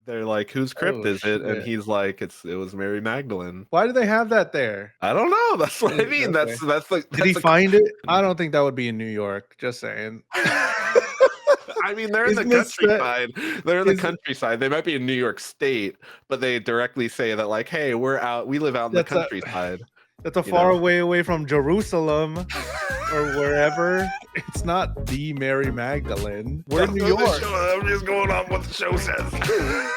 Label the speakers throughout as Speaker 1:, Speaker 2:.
Speaker 1: they're like, "Whose crypt
Speaker 2: Oh
Speaker 1: is it?" And
Speaker 2: shit!
Speaker 1: he's like, it was Mary Magdalene."
Speaker 2: Why do they have that there?
Speaker 1: I don't know. That's what I mean.
Speaker 2: Okay. Did he
Speaker 1: That's a
Speaker 2: find it? I
Speaker 1: question.
Speaker 2: don't think that would be in New York. Just saying.
Speaker 1: I mean, they're in the
Speaker 2: Isn't this set?
Speaker 1: countryside. They're in the
Speaker 2: Is
Speaker 1: countryside. They might be in New York State, but they directly say that, like, "Hey, we live out in the
Speaker 2: that's a
Speaker 1: countryside,"
Speaker 2: that's a
Speaker 1: you know?
Speaker 2: far away from Jerusalem or wherever. It's not the Mary Magdalene. We're in
Speaker 1: That's
Speaker 2: New
Speaker 1: what the
Speaker 2: York.
Speaker 1: show. I'm just going on what the show says.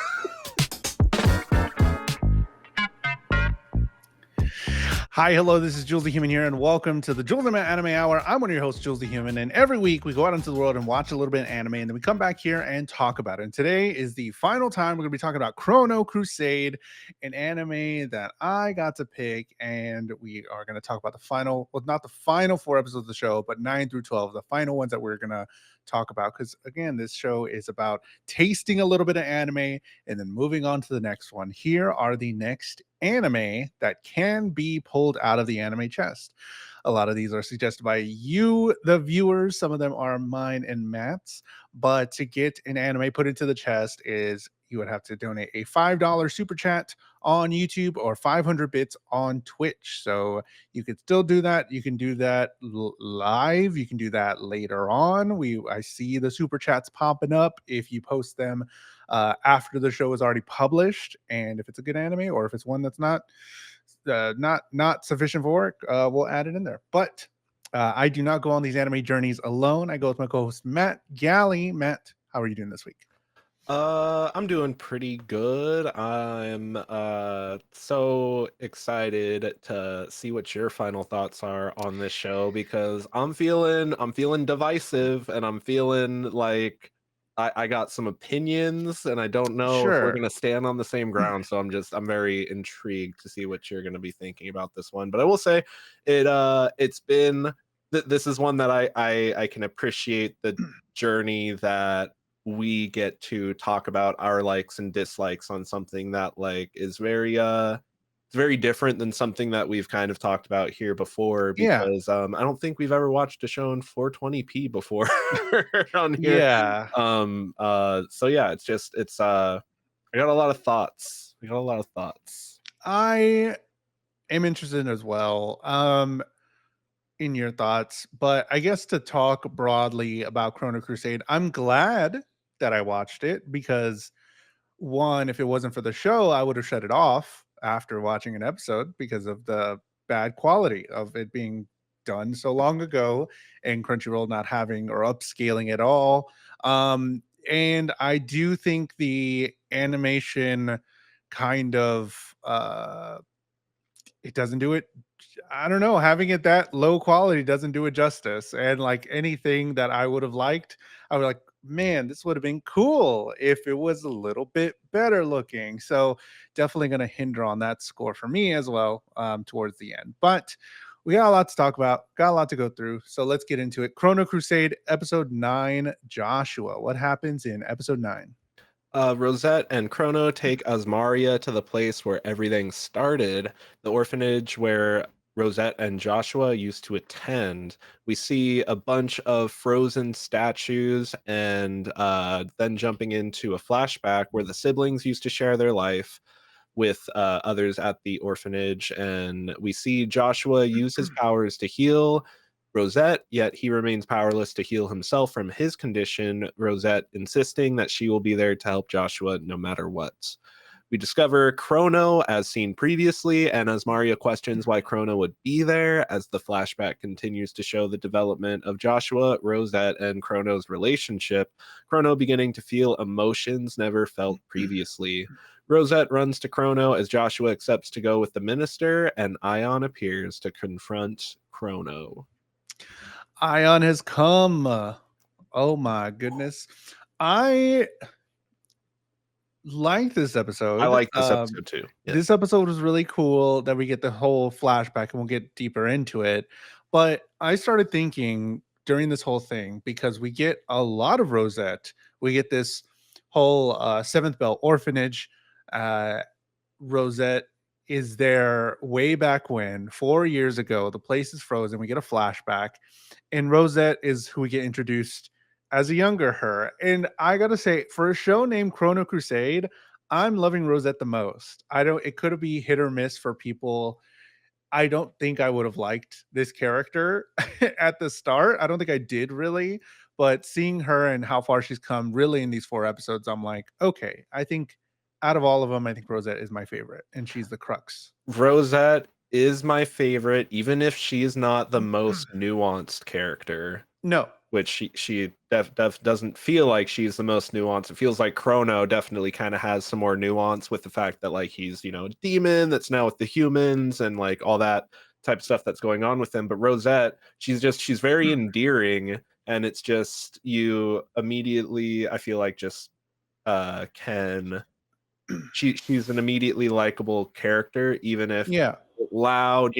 Speaker 2: Hi, hello, this is Jules the Human here, and welcome to the Jules the Anime Hour. I'm one of your hosts, Jules the Human, and every week we go out into the world and watch a little bit of anime, and then we come back here and talk about it. And today is the final time we're going to be talking about Chrono Crusade, an anime that I got to pick, and we are going to talk about the final, well, not the final 4 episodes of the show, but 9 through 12, the final ones that we're going to talk about, because again, this show is about tasting a little bit of anime and then moving on to the next one. Here are the next anime that can be pulled out of the anime chest. A lot of these are suggested by you, the viewers. Some of them are mine and Matt's. But to get an anime put into the chest is you would have to donate a $5 super chat on YouTube or 500 bits on Twitch. So you could still do that. You can do that live. You can do that later on. I see the super chats popping up if you post them after the show is already published, and if it's a good anime or if it's one that's not sufficient for work, we'll add it in there. But I do not go on these anime journeys alone. I go with my co-host Matt Galley. Matt, how are you doing this week?
Speaker 1: I'm doing pretty good. I'm so excited to see what your final thoughts are on this show because I'm feeling divisive and I'm feeling like I got some opinions and I don't know if we're
Speaker 2: Sure.
Speaker 1: gonna stand on the same ground. So I'm very intrigued to see what you're gonna be thinking about this one. But I will say it's been this is one that I can appreciate the journey that we get to talk about our likes and dislikes on something that like is it's very different than something that we've kind of talked about here before
Speaker 2: Yeah.
Speaker 1: because I don't think we've ever watched a show in 420p before on here.
Speaker 2: Yeah.
Speaker 1: So yeah, it's I got a lot of thoughts.
Speaker 2: I am interested as well. In your thoughts, but I guess to talk broadly about Chrono Crusade, I'm glad that I watched it because one, if it wasn't for the show, I would have shut it off after watching an episode because of the bad quality of it being done so long ago and Crunchyroll not having or upscaling at all. And I do think the animation kind of it doesn't do it. I don't know, having it that low quality doesn't do it justice. And like anything that I would have liked, I was like, man, this would have been cool if it was a little bit better looking. So definitely going to hinder on that score for me as well towards the end. But we got a lot to talk about, got a lot to go through. So let's get into it. Chrono Crusade, episode 9, Joshua. What happens in episode 9?
Speaker 1: Rosette and Chrono take Asmaria to the place where everything started, the orphanage where Rosette and Joshua used to attend. We see a bunch of frozen statues and then jumping into a flashback where the siblings used to share their life with others at the orphanage. And we see Joshua use his powers to heal Rosette, yet he remains powerless to heal himself from his condition, Rosette insisting that she will be there to help Joshua no matter what. We discover Chrono as seen previously, and as Maria questions why Chrono would be there, as the flashback continues to show the development of Joshua, Rosette, and Chrono's relationship, Chrono beginning to feel emotions never felt previously. Rosette runs to Chrono as Joshua accepts to go with the minister, and Ion appears to confront Chrono.
Speaker 2: Ion has come. Oh my goodness. I like this
Speaker 1: I
Speaker 2: episode.
Speaker 1: like this episode too. Yeah.
Speaker 2: This episode was really cool that we get the whole flashback and we'll get deeper into it. But I started thinking during this whole thing because we get a lot of Rosette. We get this whole Seventh Bell orphanage. Uh, Rosette is there way back when, 4 years ago. The place is frozen. We get a flashback, and Rosette is who we get introduced as a younger her. And I gotta say, for a show named Chrono Crusade, I'm loving Rosette the most. I don't it could be hit or miss for people. I don't think I would have liked this character at the start. I don't think I did really, but seeing her and how far she's come really in these 4 episodes, I'm like, okay, I think out of all of them, I think Rosette is my favorite, and she's the crux.
Speaker 1: Rosette is my favorite, even if she's not the most nuanced character.
Speaker 2: No.
Speaker 1: Which she doesn't feel like she's the most nuanced. It feels like Chrono definitely kind of has some more nuance with the fact that like he's, a demon that's now with the humans and like all that type of stuff that's going on with him. But Rosette, she's very endearing, and it's just you immediately, I feel like, just can she's an immediately likable character, even if
Speaker 2: Yeah.
Speaker 1: loud,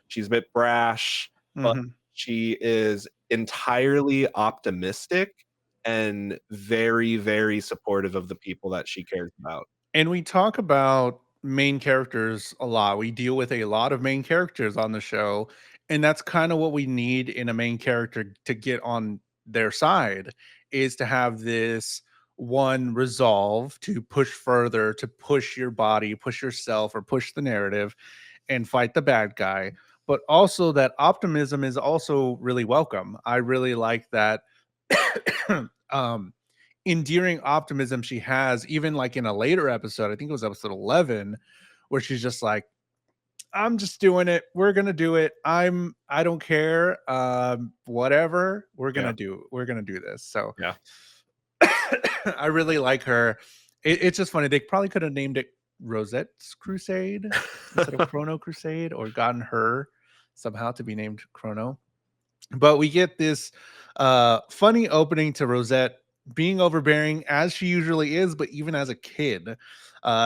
Speaker 1: she's a bit brash, but
Speaker 2: Mhm.
Speaker 1: she is entirely optimistic and very, very supportive of the people that she cares about.
Speaker 2: And we talk about main characters a lot. We deal with a lot of main characters on the show, and that's kind of what we need in a main character to get on their side is to have this one resolve to push further, to push your body, push yourself, or push the narrative and fight the bad guy. But also that optimism is also really welcome. I really like that um endearing optimism she has, even like in a later episode. I think it was episode 11, where she's just like, I'm just doing it. We're gonna do it. I don't care. Whatever.
Speaker 1: Yeah,
Speaker 2: We're gonna do this. So
Speaker 1: yeah.
Speaker 2: I really like her. It's just funny. They probably could have named it Rosette's Crusade instead of Chrono Crusade, or gotten her somehow to be named Chrono. But we get this funny opening to Rosette being overbearing as she usually is, but even as a kid.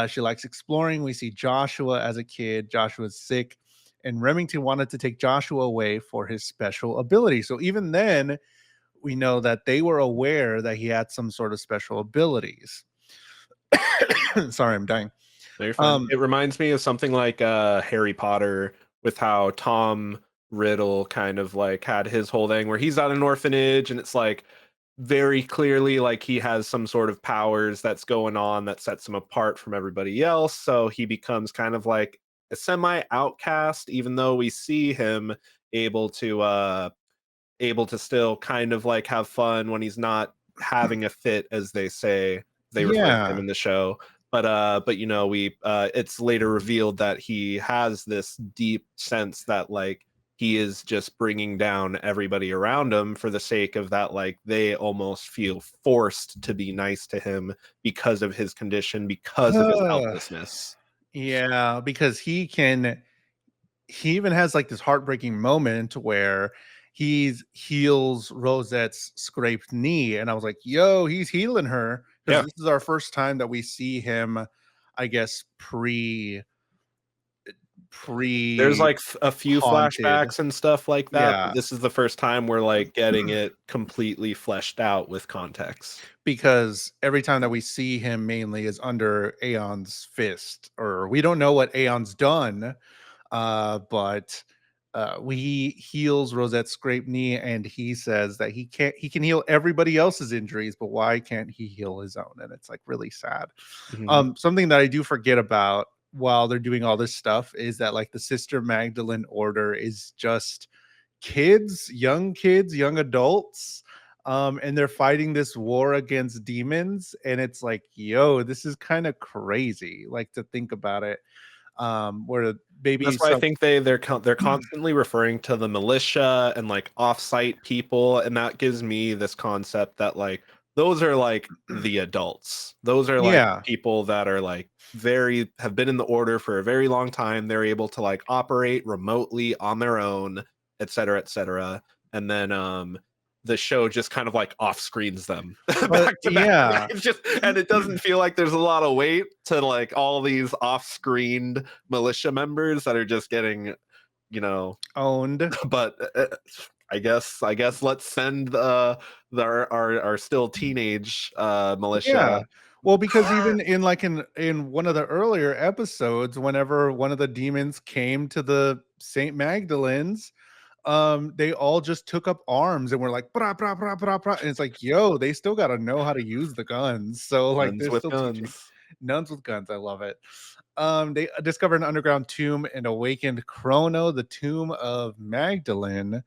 Speaker 2: She likes exploring. We see Joshua as a kid. Joshua's sick, and Remington wanted to take Joshua away for his special ability. So even then, we know that they were aware that he had some sort of special abilities. Sorry, I'm dying.
Speaker 1: No, you're fine.
Speaker 2: Um,
Speaker 1: It reminds me of something like Harry Potter, with how Tom Riddle kind of like had his whole thing where he's at an orphanage, and it's like very clearly like he has some sort of powers that's going on that sets him apart from everybody else. So he becomes kind of like a semi outcast, even though we see him able to uh able to still kind of like have fun when he's not having a fit, as they say, they refer to him
Speaker 2: yeah.
Speaker 1: in the show. But we it's later revealed that he has this deep sense that like he is just bringing down everybody around him for the sake of that, like they almost feel forced to be nice to him because of his condition, because of his helplessness.
Speaker 2: Yeah, because he even has like this heartbreaking moment where heals Rosette's scraped knee, and I was like, "Yo, he's healing her," because
Speaker 1: Yeah,
Speaker 2: this is our first time that we see him, I guess,
Speaker 1: there's
Speaker 2: pre
Speaker 1: like a few
Speaker 2: haunted.
Speaker 1: flashbacks and stuff like that,
Speaker 2: Yeah,
Speaker 1: but this is the first time we're like getting it completely fleshed out with context.
Speaker 2: because every time that we see him mainly is under Aeon's fist, or we don't know what Aeon's done. But he heals Rosette's scraped knee, and he says that he can heal everybody else's injuries, but why can't he heal his own? And it's like really sad.
Speaker 1: Mhm.
Speaker 2: Something that I do forget about while they're doing all this stuff is that like the Sister Magdalene Order is just kids, young adults. And they're fighting this war against demons, and it's like, yo, this is kind of crazy, like to think about it. Where maybe
Speaker 1: That's why I
Speaker 2: some
Speaker 1: think they're constantly referring to the militia and like offsite people, and that gives me this concept that like those are like the adults. Those are like
Speaker 2: yeah.
Speaker 1: people that are like very have been in the order for a very long time. They're able to like operate remotely on their own, et cetera, et cetera. And then the show just kind of like off screens them
Speaker 2: But
Speaker 1: back to back.
Speaker 2: yeah.
Speaker 1: It's just, and it doesn't feel like there's a lot of weight to like all these off screened militia members that are just getting, you know,
Speaker 2: Owned.
Speaker 1: but I guess let's send our still teenage militia.
Speaker 2: Yeah. Well, because even in like in one of the earlier episodes, whenever one of the demons came to the Saint Magdalene's, they all just took up arms and were like, "Brah, brah, brah, brah, brah," and it's like, yo, they still got to know how to use the guns. So like
Speaker 1: Guns
Speaker 2: they're
Speaker 1: with
Speaker 2: still teaching.
Speaker 1: guns.
Speaker 2: Nuns with guns. I love it. They discovered an underground tomb and awakened Chrono, the tomb of Magdalene,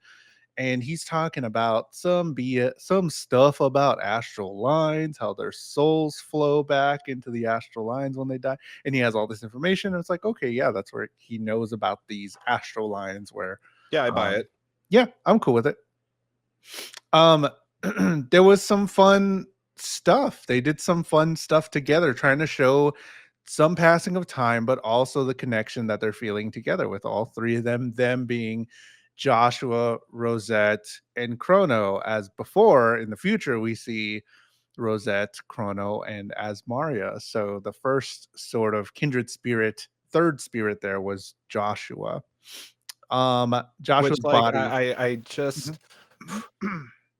Speaker 2: and he's talking about some stuff about astral lines, how their souls flow back into the astral lines when they die, and he has all this information. And it's like, okay, yeah, that's where he knows about these astral lines. Where,
Speaker 1: Yeah, I buy
Speaker 2: um,
Speaker 1: it.
Speaker 2: yeah, I'm cool with it. Um, there was some fun stuff. They did some fun stuff together, trying to show some passing of time, but also the connection that they're feeling together with all three of them. Them being Joshua, Rosette, and Chrono. As before, in the future, we see Rosette, Chrono, and Asmaria. So the first sort of kindred spirit, third spirit there was Joshua.
Speaker 1: Which
Speaker 2: Joshua's
Speaker 1: like
Speaker 2: body.
Speaker 1: I
Speaker 2: Mhm.
Speaker 1: just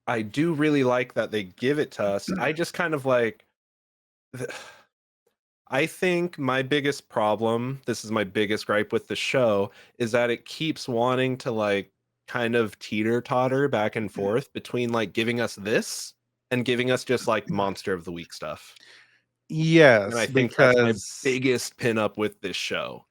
Speaker 1: I do really like that they give it to us. I just kind of like I think my biggest problem, this is my biggest gripe with the show, is that it keeps wanting to like kind of teeter-totter back and forth between like giving us this and giving us just like monster of the week stuff. And I
Speaker 2: Yes,
Speaker 1: think that's my
Speaker 2: because
Speaker 1: biggest pin up with this show.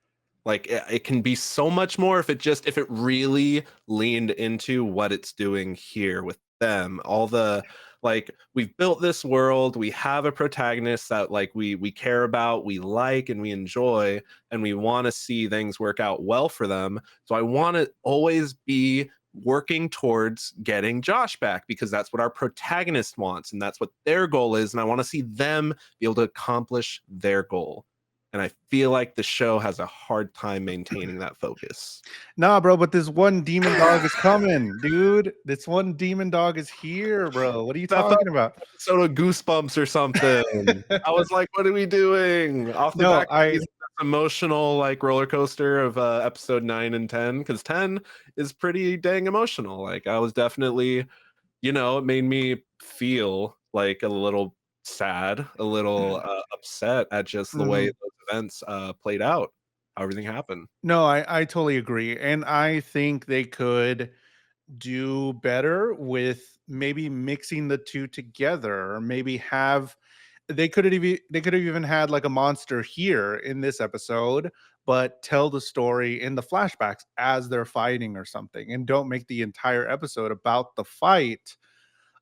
Speaker 1: Like it can be so much more if it really leaned into what it's doing here with them. All the like we've built this world, we have a protagonist that like we care about, we like and we enjoy, and we want to see things work out well for them. So I want to always be working towards getting Josh back because that's what our protagonist wants and that's what their goal is, and I want to see them be able to accomplish their goal. And I feel like the show has a hard time maintaining that focus.
Speaker 2: nah, bro, but this one demon dog is coming, dude. This one demon dog is here, bro. What are you
Speaker 1: That felt
Speaker 2: talking about?
Speaker 1: like episode of Goosebumps or something. I was like, what are we doing? Off the
Speaker 2: No,
Speaker 1: back of this emotional like roller coaster of episode 9 and 10, because 10 is pretty dang emotional. Like I was definitely, it made me feel like a little sad, a little upset at just the way
Speaker 2: Mhm.
Speaker 1: those events played out, how everything happened.
Speaker 2: No, I totally agree, and I think they could do better with maybe mixing the 2 together, or maybe have they could have even had, like, a monster here in this episode, but tell the story in the flashbacks as they're fighting or something, and don't make the entire episode about the fight,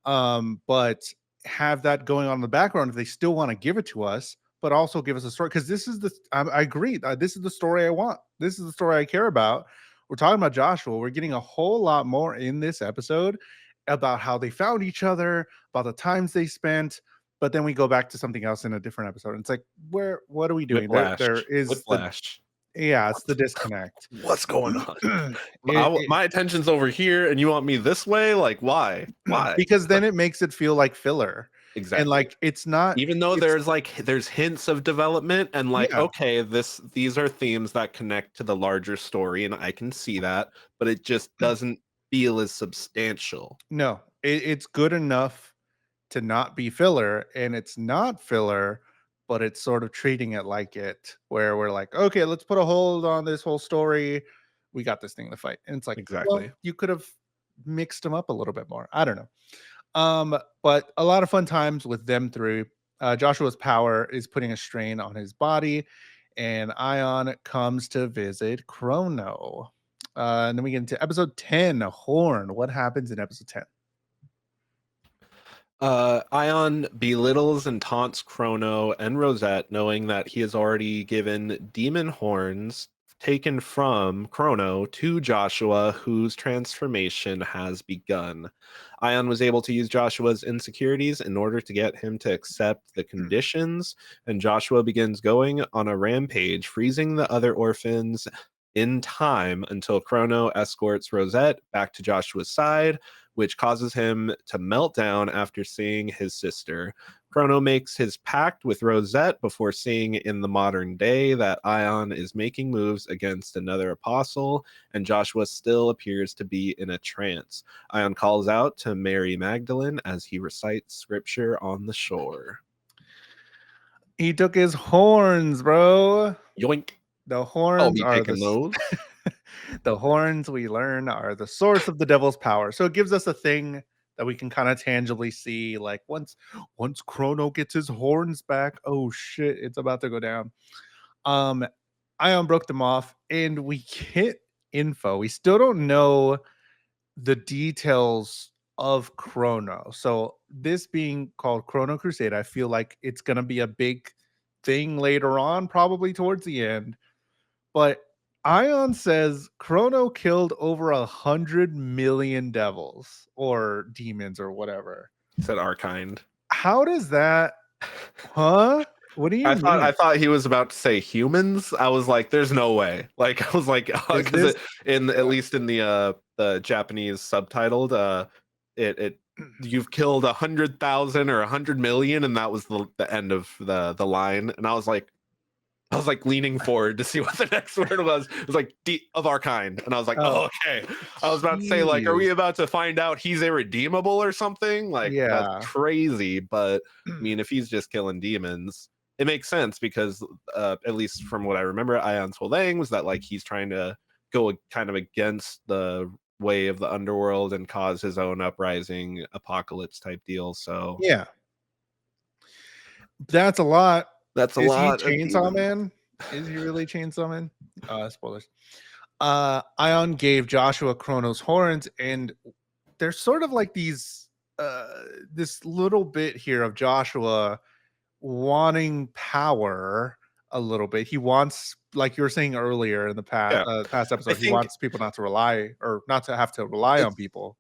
Speaker 2: but have that going on in the background if they still want to give it to us, but also give us a story. Because this is I agree, this is the story I want. This is the story I care about. We're talking about Joshua. We're getting a whole lot more in this episode about how they found each other, about the times they spent. But then we go back to something else in a different episode. And it's like, what are we doing?
Speaker 1: Whiplash.
Speaker 2: There is the
Speaker 1: Whiplash.
Speaker 2: yeah, it's the disconnect.
Speaker 1: What's going on?
Speaker 2: It
Speaker 1: My attention's over here and you want me this way? Like why?
Speaker 2: because then it makes it feel like filler. And
Speaker 1: Exactly.
Speaker 2: like it's not
Speaker 1: Even though
Speaker 2: it's
Speaker 1: there's hints of development and like
Speaker 2: yeah.
Speaker 1: okay, these are themes that connect to the larger story and I can see that, but it just doesn't feel as substantial.
Speaker 2: No, it's good enough to not be filler, and it's not filler, but it's sort of treating it like it, where we're like, okay, let's put a hold on this whole story. We got this thing to fight. And it's like, well,
Speaker 1: Exactly.
Speaker 2: you could have mixed them up a little bit more. I don't know. But a lot of fun times with them through. Joshua's power is putting a strain on his body, and Ion comes to visit Chrono. And then we get into episode 10, Horn. What happens in episode 10?
Speaker 1: Ion belittles and taunts Chrono and Rosette, knowing that he has already given demon horns taken from Chrono to Joshua, whose transformation has begun. Ion was able to use Joshua's insecurities in order to get him to accept the conditions, and Joshua begins going on a rampage, freezing the other orphans in time until Chrono escorts Rosette back to Joshua's side, which causes him to melt down after seeing his sister. Chrono makes his pact with Rosette before seeing in the modern day that Ion is making moves against another apostle, and Joshua still appears to be in a trance. Ion calls out to Mary Magdalene as he recites scripture on the shore.
Speaker 2: He took his horns, bro.
Speaker 1: Yoink.
Speaker 2: The
Speaker 1: I'll
Speaker 2: horns
Speaker 1: be
Speaker 2: are
Speaker 1: taking those.
Speaker 2: the horns we learn are the source of the devil's power. So it gives us a thing that we can kind of tangibly see. Like once Chrono gets his horns back, oh shit, it's about to go down. Um, Ion broke them off, and we get info. We still don't know the details of Chrono. So this being called Chrono Crusade, I feel like it's gonna be a big thing later on, probably towards the end. But Ion says Chrono killed over 100 million devils or demons or whatever.
Speaker 1: Said our kind.
Speaker 2: How does that? Huh? What do you
Speaker 1: I
Speaker 2: mean?
Speaker 1: thought he was about to say humans. I was like, "There's no way!" Like I was like,
Speaker 2: Is
Speaker 1: because
Speaker 2: this?
Speaker 1: in at least in the Japanese subtitled, it you've killed 100,000 or 100 million, and that was the end of the line. And I was like leaning forward to see what the next word was. It was like of our kind, and I was like,
Speaker 2: Oh,
Speaker 1: "Oh, okay." I was about to say like, "Are
Speaker 2: jeez.
Speaker 1: we about to find out he's irredeemable or something?" Like that's
Speaker 2: Yeah.
Speaker 1: crazy. But I mean, if he's just killing demons, it makes sense because at least from what I remember, Ion's whole thing was that like he's trying to go kind of against the way of the underworld and cause his own uprising apocalypse type deal. So
Speaker 2: Yeah. That's a lot.
Speaker 1: that's a
Speaker 2: Is he
Speaker 1: lot of
Speaker 2: Chainsaw
Speaker 1: demons.
Speaker 2: Man? Is he really Chainsaw Man? Spoilers. Ion gave Joshua Chrono's horns, and there's sort of like these this little bit here of Joshua wanting power a little bit. He wants, like you were saying earlier in the
Speaker 1: Yeah,
Speaker 2: past
Speaker 1: I
Speaker 2: episode, he
Speaker 1: think
Speaker 2: wants people not to rely or not to have to rely on
Speaker 1: it's
Speaker 2: people.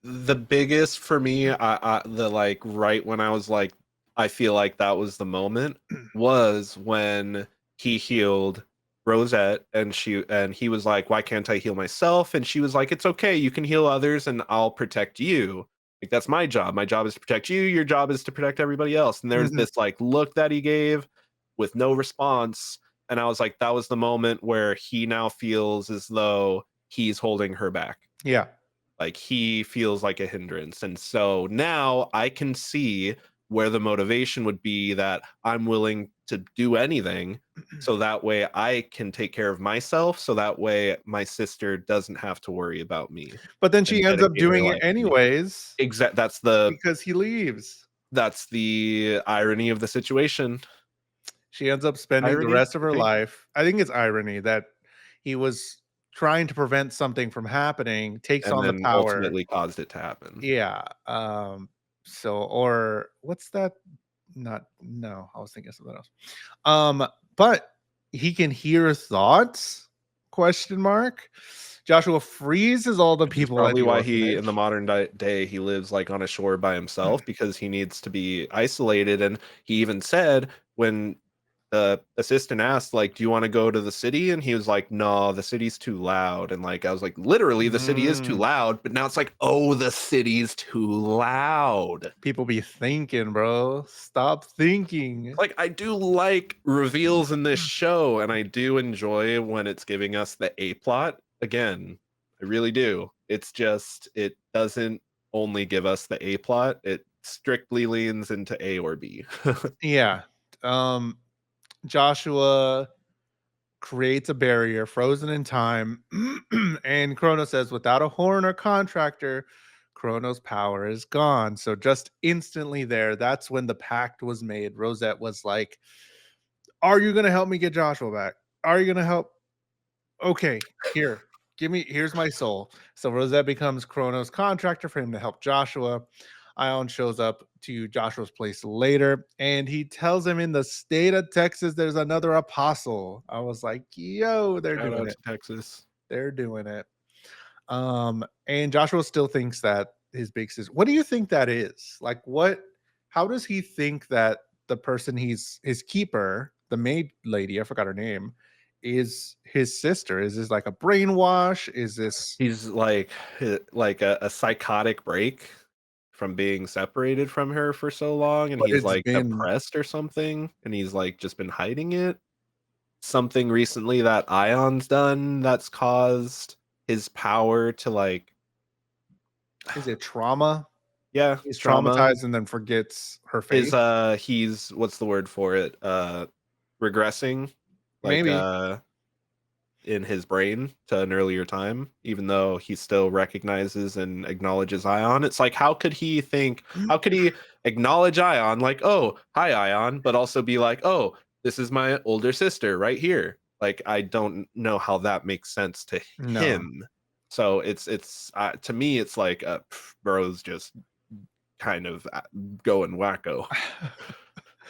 Speaker 1: the biggest for me. The like right when I was like, I feel like that was the moment was when he healed Rosette, and he was like, "Why can't I heal myself?" And she was like, "It's okay, you can heal others, and I'll protect you. Like that's my job. My job is to protect you. Your job is to protect everybody else." And there's
Speaker 2: Mhm.
Speaker 1: this like look that he gave with no response, and I was like, that was the moment where he now feels as though he's holding her back,
Speaker 2: Yeah.
Speaker 1: like he feels like a hindrance. And so now I can see where the motivation would be, that I'm willing to do anything so that way I can take care of myself, so that way my sister doesn't have to worry about me
Speaker 2: But then
Speaker 1: and
Speaker 2: she ends up
Speaker 1: dedicate her
Speaker 2: doing it
Speaker 1: life to me.
Speaker 2: anyways
Speaker 1: Exact
Speaker 2: because he leaves.
Speaker 1: that's the irony of the situation.
Speaker 2: She ends up spending the
Speaker 1: Irony,
Speaker 2: rest of
Speaker 1: I
Speaker 2: her
Speaker 1: think.
Speaker 2: life. I think it's irony that he was trying to prevent something from happening, takes
Speaker 1: And
Speaker 2: on the
Speaker 1: then
Speaker 2: power.
Speaker 1: ultimately caused it to happen.
Speaker 2: Yeah. So or what's that? Not no, I was thinking something else. But he can hear thoughts? Question mark. Joshua freezes all the
Speaker 1: Which is
Speaker 2: people at
Speaker 1: probably
Speaker 2: the
Speaker 1: why he, in the
Speaker 2: orphanage.
Speaker 1: modern day, he lives like on a shore by himself, because he needs to be isolated. And he even said when the assistant asked, like, "Do you want to go to the city?" And he was like, "No, the city's too loud." And like, I was like, literally, the city is too
Speaker 2: Mm,
Speaker 1: loud. But now it's like, oh, the city's too loud.
Speaker 2: people be thinking, bro. Stop thinking.
Speaker 1: Like I do like reveals in this show, and I do enjoy when it's giving us the A plot. Again, I really do. It's just it doesn't only give us the A plot. It strictly leans into A or B.
Speaker 2: Yeah. Um, Joshua creates a barrier frozen in time. And Chrono says, without a horn or contractor, Chrono's power is gone. So just instantly there, that's when the pact was made. Rosette was like, are you going to help me get Joshua back? Are you going to help? Okay, here, here's my soul. So Rosette becomes Chrono's contractor for him to help Joshua. Ion shows up to Joshua's place later, and he tells him in the state of Texas there's another apostle. I was like, yo, they're
Speaker 1: Shout
Speaker 2: doing
Speaker 1: out
Speaker 2: it.
Speaker 1: to Texas.
Speaker 2: They're doing it. And Joshua still thinks that his big sister. What do you think that is? Like, what? How does he think that the person he's his keeper, the maid lady, I forgot her name, is his sister? Is this like a brainwash? Is this?
Speaker 1: He's like a psychotic break from being separated from her for so long, and
Speaker 2: But
Speaker 1: he's
Speaker 2: it's
Speaker 1: like
Speaker 2: been.
Speaker 1: depressed or something, and he's like just been hiding it. Something recently that Ion's done that's caused his power to like,
Speaker 2: Is it trauma?
Speaker 1: yeah,
Speaker 2: He's
Speaker 1: trauma.
Speaker 2: traumatized and then forgets her
Speaker 1: His
Speaker 2: face.
Speaker 1: he's what's the word for it? Regressing. Like
Speaker 2: Maybe.
Speaker 1: in his brain to an earlier time, even though he still recognizes and acknowledges Ion. It's like, how could he think, how could he acknowledge Ion, like, oh, hi, Ion, but also be like, oh, this is my older sister right here? Like, I don't know how that makes sense to
Speaker 2: No.
Speaker 1: him. So it's to me, it's like, bro's just kind of going wacko.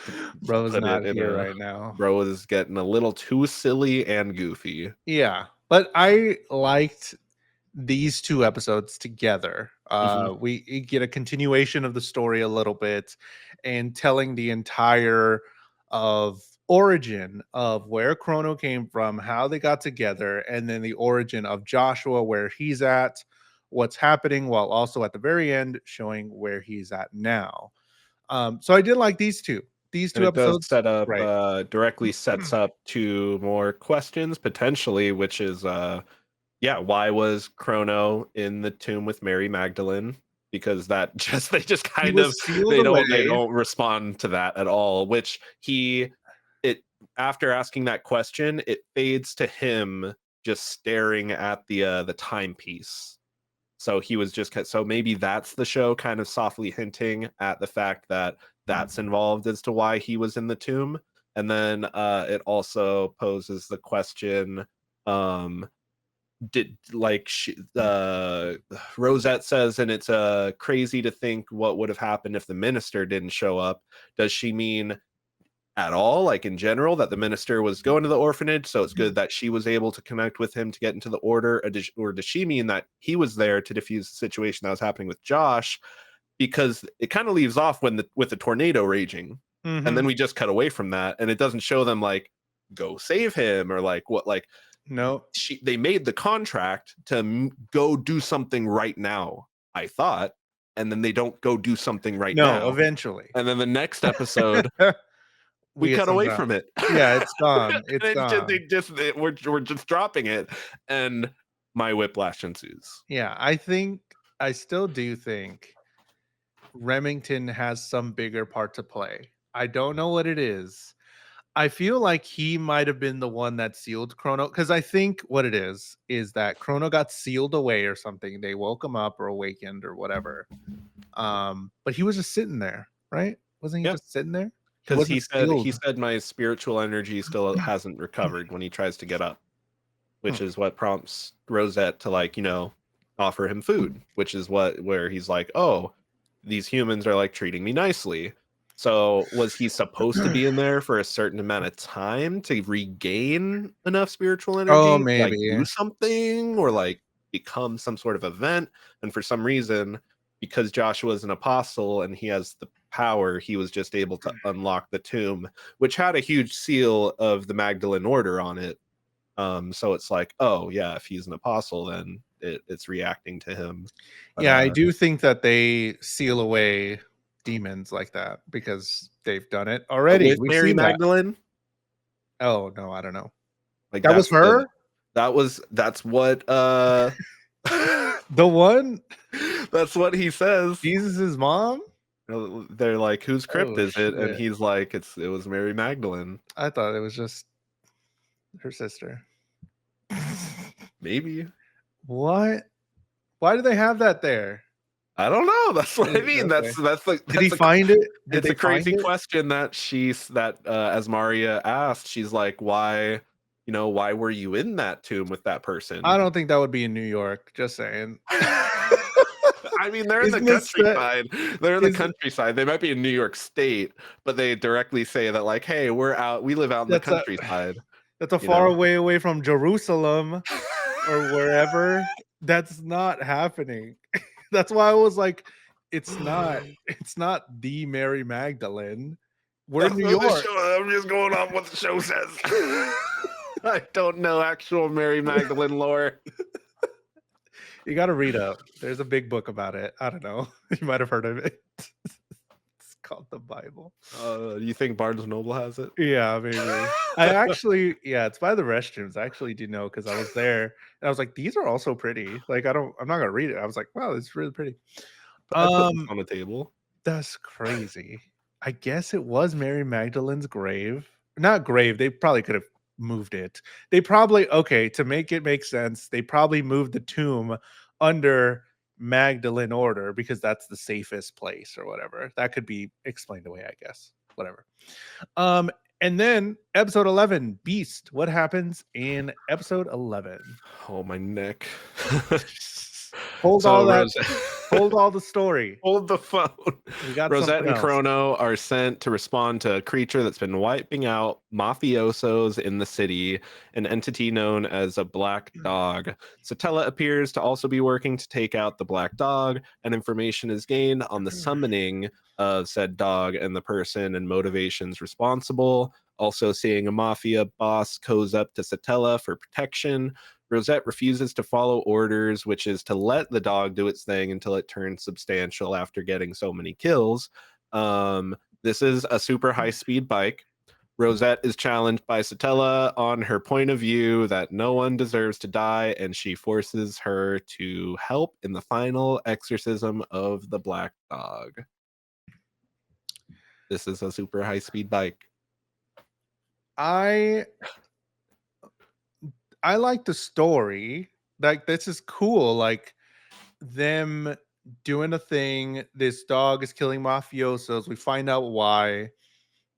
Speaker 1: To
Speaker 2: Bro's
Speaker 1: put it
Speaker 2: not
Speaker 1: in
Speaker 2: here
Speaker 1: a
Speaker 2: right now.
Speaker 1: bro is getting a little too silly and goofy.
Speaker 2: Yeah, but I liked these two episodes together.
Speaker 1: Mhm.
Speaker 2: We get a continuation of the story a little bit and telling the entire of origin of where Chrono came from, how they got together, and then the origin of Joshua, where he's at, what's happening, while also at the very end showing where he's at now. So I did like these two. These
Speaker 1: And
Speaker 2: two
Speaker 1: it does
Speaker 2: episodes,
Speaker 1: set up
Speaker 2: right?
Speaker 1: directly sets up to more questions potentially, which is yeah, why was Chrono in the tomb with Mary Magdalene? Because that just they just
Speaker 2: He
Speaker 1: kind of
Speaker 2: was sealed
Speaker 1: they
Speaker 2: away.
Speaker 1: don't respond to that at all. Which he it after asking that question, it fades to him just staring at the timepiece. So he was just so maybe that's the show kind of softly hinting at the fact that that's involved as to why he was in the tomb. And then it also poses the question, um did like Rosette says, and it's crazy to think what would have happened if the minister didn't show up. Does she mean at all, like in general, that the minister was going to the orphanage, so it's good that she was able to connect with him to get into the order, or does she mean that he was there to diffuse the situation that was happening with Josh? Because it kind of leaves off when with the tornado raging, and
Speaker 2: Mm-hmm.
Speaker 1: then we just cut away from that, and it doesn't show them like go save him or like what like
Speaker 2: No,
Speaker 1: they made the contract to go do something right now, I thought, and then they don't go do something right
Speaker 2: no,
Speaker 1: now,
Speaker 2: eventually.
Speaker 1: and then the next episode we
Speaker 2: We get
Speaker 1: cut
Speaker 2: some
Speaker 1: away
Speaker 2: drop.
Speaker 1: from it.
Speaker 2: Yeah, it's gone.
Speaker 1: And
Speaker 2: It's
Speaker 1: it's just,
Speaker 2: gone.
Speaker 1: we're just dropping it, and my whiplash ensues.
Speaker 2: Yeah, I still do think Remington has some bigger part to play. I don't know what it is. I feel like he might have been the one that sealed Chrono because I think what it is that Chrono got sealed away or something. They woke him up or awakened or whatever. But he was just sitting there, right? Wasn't he
Speaker 1: Yeah,
Speaker 2: just sitting there? He
Speaker 1: because
Speaker 2: wasn't
Speaker 1: he
Speaker 2: sealed.
Speaker 1: said my spiritual energy still hasn't recovered when he tries to get up, which is what prompts Rosette to like offer him food, which is where he's like, oh, these humans are like treating me nicely. So was he supposed to be in there for a certain amount of time to regain enough spiritual
Speaker 2: Oh,
Speaker 1: energy to like do
Speaker 2: maybe.
Speaker 1: something or like become some sort of event? And for some reason, because Joshua is an apostle and he has the power, he was just able to unlock the tomb, which had a huge seal of the Magdalene Order on it. So it's like, oh yeah, if he's an apostle, then it's reacting to him. But
Speaker 2: Yeah, I do think that they seal away demons like that because they've done it already.
Speaker 1: with
Speaker 2: We've
Speaker 1: Mary
Speaker 2: seen that.
Speaker 1: Magdalene,
Speaker 2: Oh, no, I don't know.
Speaker 1: like
Speaker 2: That was her?
Speaker 1: that's what
Speaker 2: The one?
Speaker 1: that's what he says.
Speaker 2: Jesus's mom?
Speaker 1: They're like, whose crypt
Speaker 2: Oh,
Speaker 1: is it? And
Speaker 2: shit.
Speaker 1: he's like, it was Mary Magdalene.
Speaker 2: I thought it was just her sister.
Speaker 1: Maybe.
Speaker 2: What? Why do they have that there?
Speaker 1: I don't know. That's what I mean.
Speaker 2: Okay. Did he
Speaker 1: That's a
Speaker 2: find it? Did
Speaker 1: it's
Speaker 2: they
Speaker 1: a
Speaker 2: find
Speaker 1: crazy
Speaker 2: it?
Speaker 1: question that as Maria asked, she's like, why, why were you in that tomb with that
Speaker 2: I
Speaker 1: person?
Speaker 2: don't think that would be in New York. Just saying.
Speaker 1: I mean, they're in the
Speaker 2: Isn't this set?
Speaker 1: countryside. They're in the
Speaker 2: Is
Speaker 1: countryside. They might be in New York State, but they directly say that, like, hey, we live out in the
Speaker 2: that's a
Speaker 1: countryside,
Speaker 2: that's a
Speaker 1: you
Speaker 2: far
Speaker 1: know?
Speaker 2: away from Jerusalem or wherever. That's not happening. That's why I was like, it's not the Mary Magdalene. We're in
Speaker 1: That's
Speaker 2: New
Speaker 1: what the
Speaker 2: York.
Speaker 1: show. I'm just going off what the show says. I don't know actual Mary Magdalene lore.
Speaker 2: You got to read up. There's a big book about it. I don't know. You might have heard of it. It's called the Bible.
Speaker 1: You think Barnes and Noble has it?
Speaker 2: Yeah, maybe. I actually, yeah, it's by the restrooms. I actually do know because I was there and I was like, these are also pretty. Like, I'm not gonna read it. I was like, wow, it's really pretty.
Speaker 1: I put this
Speaker 2: Um,
Speaker 1: on the table.
Speaker 2: that's crazy. I guess it was Mary Magdalene's grave. Not grave. They probably could have. moved it. They probably, okay, to make it make sense, they probably moved the tomb under Magdalene order because that's the safest place or whatever. That could be explained away, I guess. Whatever. Um, and then episode 11, Beast. What happens in episode 11?
Speaker 1: Oh, my neck.
Speaker 2: Hold all
Speaker 1: So
Speaker 2: that.
Speaker 1: Rose
Speaker 2: Hold all the story.
Speaker 1: hold the phone.
Speaker 2: We got
Speaker 1: Rosette
Speaker 2: something
Speaker 1: and
Speaker 2: else.
Speaker 1: Chrono are sent to respond to a creature that's been wiping out mafiosos in the city, an entity known as a black dog. Satella appears to also be working to take out the black dog, and information is gained on the summoning of said dog and the person and motivations responsible. Also, seeing a mafia boss goes up to Satella for protection. Rosette refuses to follow orders, which is to let the dog do its thing until it turns substantial after getting so many kills. This is a super high speed bike. Rosette is challenged by Satella on her point of view that no one deserves to die, and she forces her to help in the final exorcism of the black dog. This is a super high speed bike.
Speaker 2: I like the story. Like, this is cool. Like, them doing a thing. This dog is killing mafiosos. We find out why.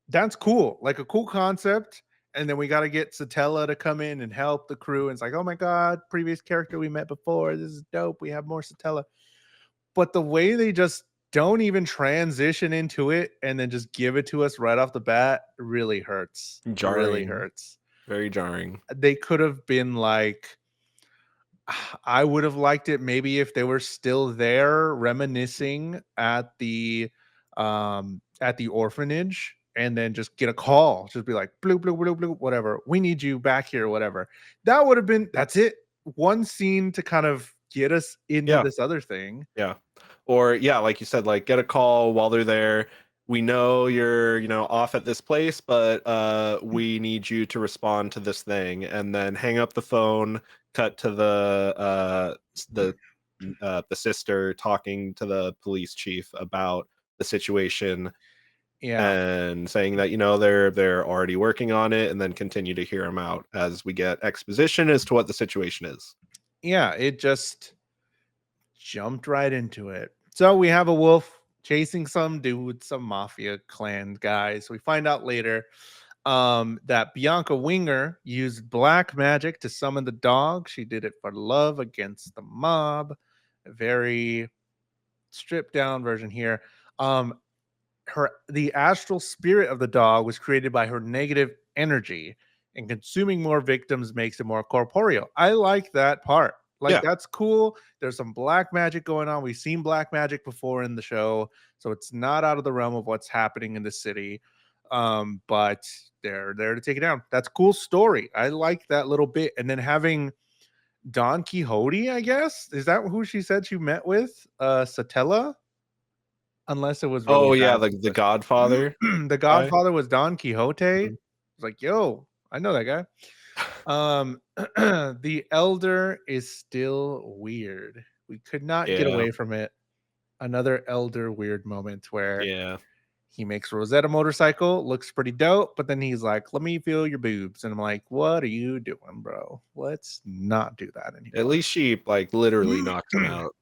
Speaker 2: That's cool. Like, a cool concept. And then we got to get Satella to come in and help the crew. And it's like, oh my God, previous character we met before. This is dope. We have more Satella. But the way they just don't even transition into it and then just give it to us right off the bat really hurts. Really
Speaker 1: Jarring.
Speaker 2: hurts.
Speaker 1: Very jarring.
Speaker 2: They could have been like, I would have liked it maybe if they were still there reminiscing at the orphanage, and then just get a call, just be like blue blue blue blue whatever, we need you back here, whatever. That would have been, that's it. One scene to kind of get us into
Speaker 1: Yeah.
Speaker 2: this other thing.
Speaker 1: Yeah. Or yeah, like you said, like get a call while they're there. We know you're, off at this place, but we need you to respond to this thing, and then hang up the phone, cut to the sister talking to the police chief about the situation
Speaker 2: Yeah.
Speaker 1: and saying that, they're already working on it, and then continue to hear them out as we get exposition as to what the situation is.
Speaker 2: Yeah, it just jumped right into it. So we have a wolf chasing some dude, some mafia clan guys. We find out later that Bianca Winger used black magic to summon the dog. She did it for love against the mob. A very stripped down version here. Um, the astral spirit of the dog was created by her negative energy, and consuming more victims makes it more corporeal. I like that part. Like,
Speaker 1: Yeah.
Speaker 2: that's cool. There's some black magic going on. We've seen black magic before in the show, so it's not out of the realm of what's happening in the city. But they're there to take it down. That's a cool story. I like that little bit. And then having Don Quixote, I guess, is that who she said she met with? Satella, unless it was really
Speaker 1: Oh yeah,
Speaker 2: bad.
Speaker 1: the Godfather
Speaker 2: The
Speaker 1: guy.
Speaker 2: Godfather was Don Quixote.
Speaker 1: Mhm.
Speaker 2: It's like, yo, I know that guy. The Elder is still weird. We could not get
Speaker 1: Yeah.
Speaker 2: away from it. Another Elder weird moment where
Speaker 1: Yeah.
Speaker 2: he makes Rosetta motorcycle, looks pretty dope, but then he's like, let me feel your boobs. And I'm like, what are you doing, bro? Let's not do that
Speaker 1: At
Speaker 2: anymore.
Speaker 1: least she like literally knocks him out.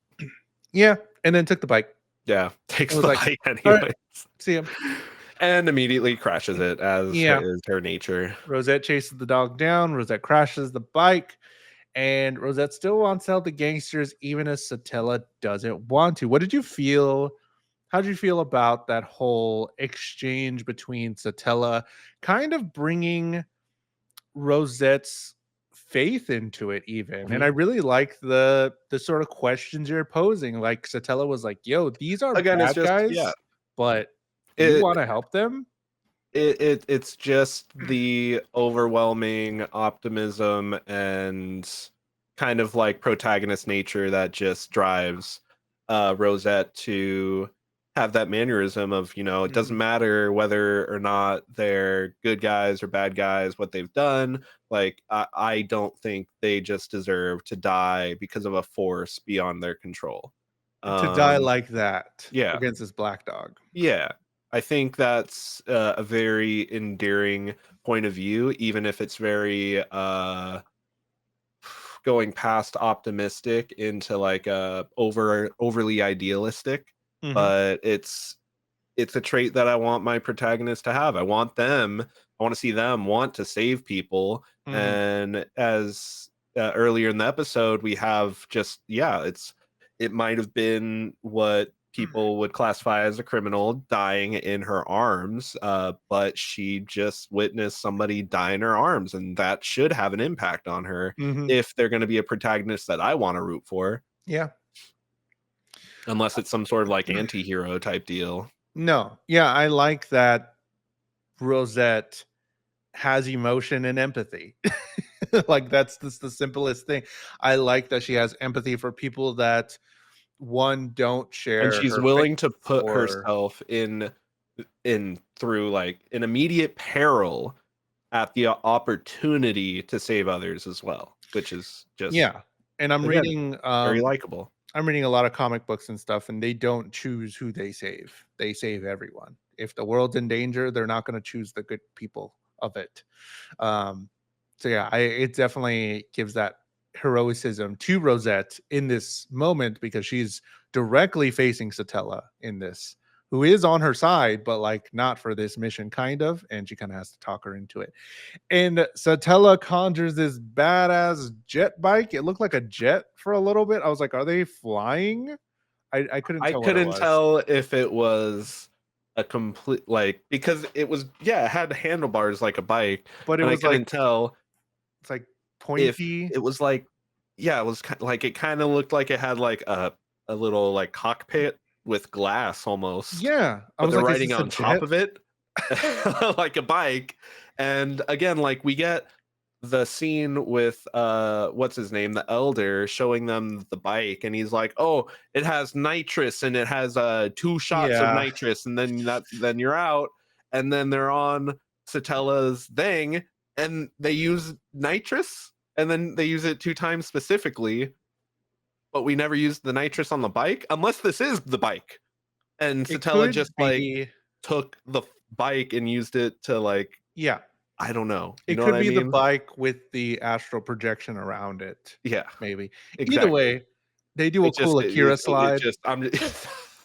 Speaker 2: Yeah. And then took the bike.
Speaker 1: Yeah, takes
Speaker 2: I was
Speaker 1: the
Speaker 2: like,
Speaker 1: bike
Speaker 2: all right,
Speaker 1: anyways.
Speaker 2: see him.
Speaker 1: And immediately crashes it, as
Speaker 2: Yeah.
Speaker 1: is her nature.
Speaker 2: Rosette chases the dog down. Rosette crashes the bike. And Rosette still wants to help the gangsters, even as Satella doesn't want to. What did you feel? How did you feel about that whole exchange between Satella kind of bringing Rosette's faith into it even? And
Speaker 1: Mhm.
Speaker 2: I really like the sort of questions you're posing. Like, Satella was like, yo, these are
Speaker 1: Again, it's
Speaker 2: bad
Speaker 1: just yeah.
Speaker 2: guys, but you
Speaker 1: It
Speaker 2: want to help them?
Speaker 1: it's just the overwhelming optimism and kind of like protagonist nature that just drives Rosette to have that mannerism of, it doesn't
Speaker 2: Mhm.
Speaker 1: matter whether or not they're good guys or bad guys, what they've done. Like, I don't think they just deserve to die because of a force beyond their control.
Speaker 2: To die
Speaker 1: Um,
Speaker 2: like that
Speaker 1: yeah,
Speaker 2: against this black dog.
Speaker 1: yeah. I think that's a very endearing point of view, even if it's very going past optimistic into like overly idealistic.
Speaker 2: Mhm.
Speaker 1: But it's a trait that I want my protagonist to have. I want to see them want to save people.
Speaker 2: Mhm.
Speaker 1: And as earlier in the episode, we have just, yeah, it might have been what people would classify as a criminal dying in her arms, but she just witnessed somebody die in her arms, and that should have an impact on her
Speaker 2: Mhm.
Speaker 1: if they're going to be a protagonist that I want to root for,
Speaker 2: Yeah.
Speaker 1: unless it's some sort of like anti-hero type deal.
Speaker 2: No. Yeah, I like that Rosette has emotion and empathy. Like, that's just the simplest thing. I like that she has empathy for people that, one, don't
Speaker 1: And
Speaker 2: share
Speaker 1: she's
Speaker 2: her faith,
Speaker 1: willing to put
Speaker 2: or
Speaker 1: herself in through like an immediate peril at the opportunity to save others as well, which is just,
Speaker 2: yeah. And
Speaker 1: again, very likable.
Speaker 2: I'm reading a lot of comic books and stuff, and they don't choose who they save. They save everyone. If the world's in danger, they're not going to choose the good people of it. Um, so yeah, it definitely gives that heroicism to Rosette in this moment, because she's directly facing Satella in this, who is on her side, but like not for this mission, kind of, and she kind of has to talk her into it. And Satella conjures this badass jet bike. It looked like a jet for a little bit. I was like, are they flying? I couldn't
Speaker 1: I
Speaker 2: tell what it
Speaker 1: couldn't
Speaker 2: was,
Speaker 1: tell if it was a complete like, because it was, yeah, it had handlebars like a bike,
Speaker 2: but it
Speaker 1: and I
Speaker 2: was like,
Speaker 1: couldn't tell
Speaker 2: it's like
Speaker 1: if
Speaker 2: pointy.
Speaker 1: it was like, yeah, it was like, it kind of looked like it had like a little like cockpit with glass almost,
Speaker 2: Yeah, I
Speaker 1: but
Speaker 2: was
Speaker 1: they're
Speaker 2: like, is
Speaker 1: riding
Speaker 2: this a
Speaker 1: on top
Speaker 2: jet?
Speaker 1: of it like a bike. And again, like we get the scene with what's his name, the elder, showing them the bike, and he's like, oh, it has nitrous, and it has 2 shots of
Speaker 2: Yeah,
Speaker 1: nitrous, and then you're out. And then they're on Satella's thing, and they use nitrous, and then they use it 2 times specifically, but we never used the nitrous on the bike, unless this is the bike and
Speaker 2: it
Speaker 1: Satella
Speaker 2: could
Speaker 1: just like
Speaker 2: be.
Speaker 1: took the bike and used it to like,
Speaker 2: Yeah,
Speaker 1: I don't know. You
Speaker 2: it
Speaker 1: know what
Speaker 2: could
Speaker 1: I
Speaker 2: be the
Speaker 1: mean?
Speaker 2: bike with the astral projection around it,
Speaker 1: Yeah,
Speaker 2: maybe. Either
Speaker 1: exactly.
Speaker 2: way, they do a cool Akira
Speaker 1: It
Speaker 2: slide.
Speaker 1: just I'm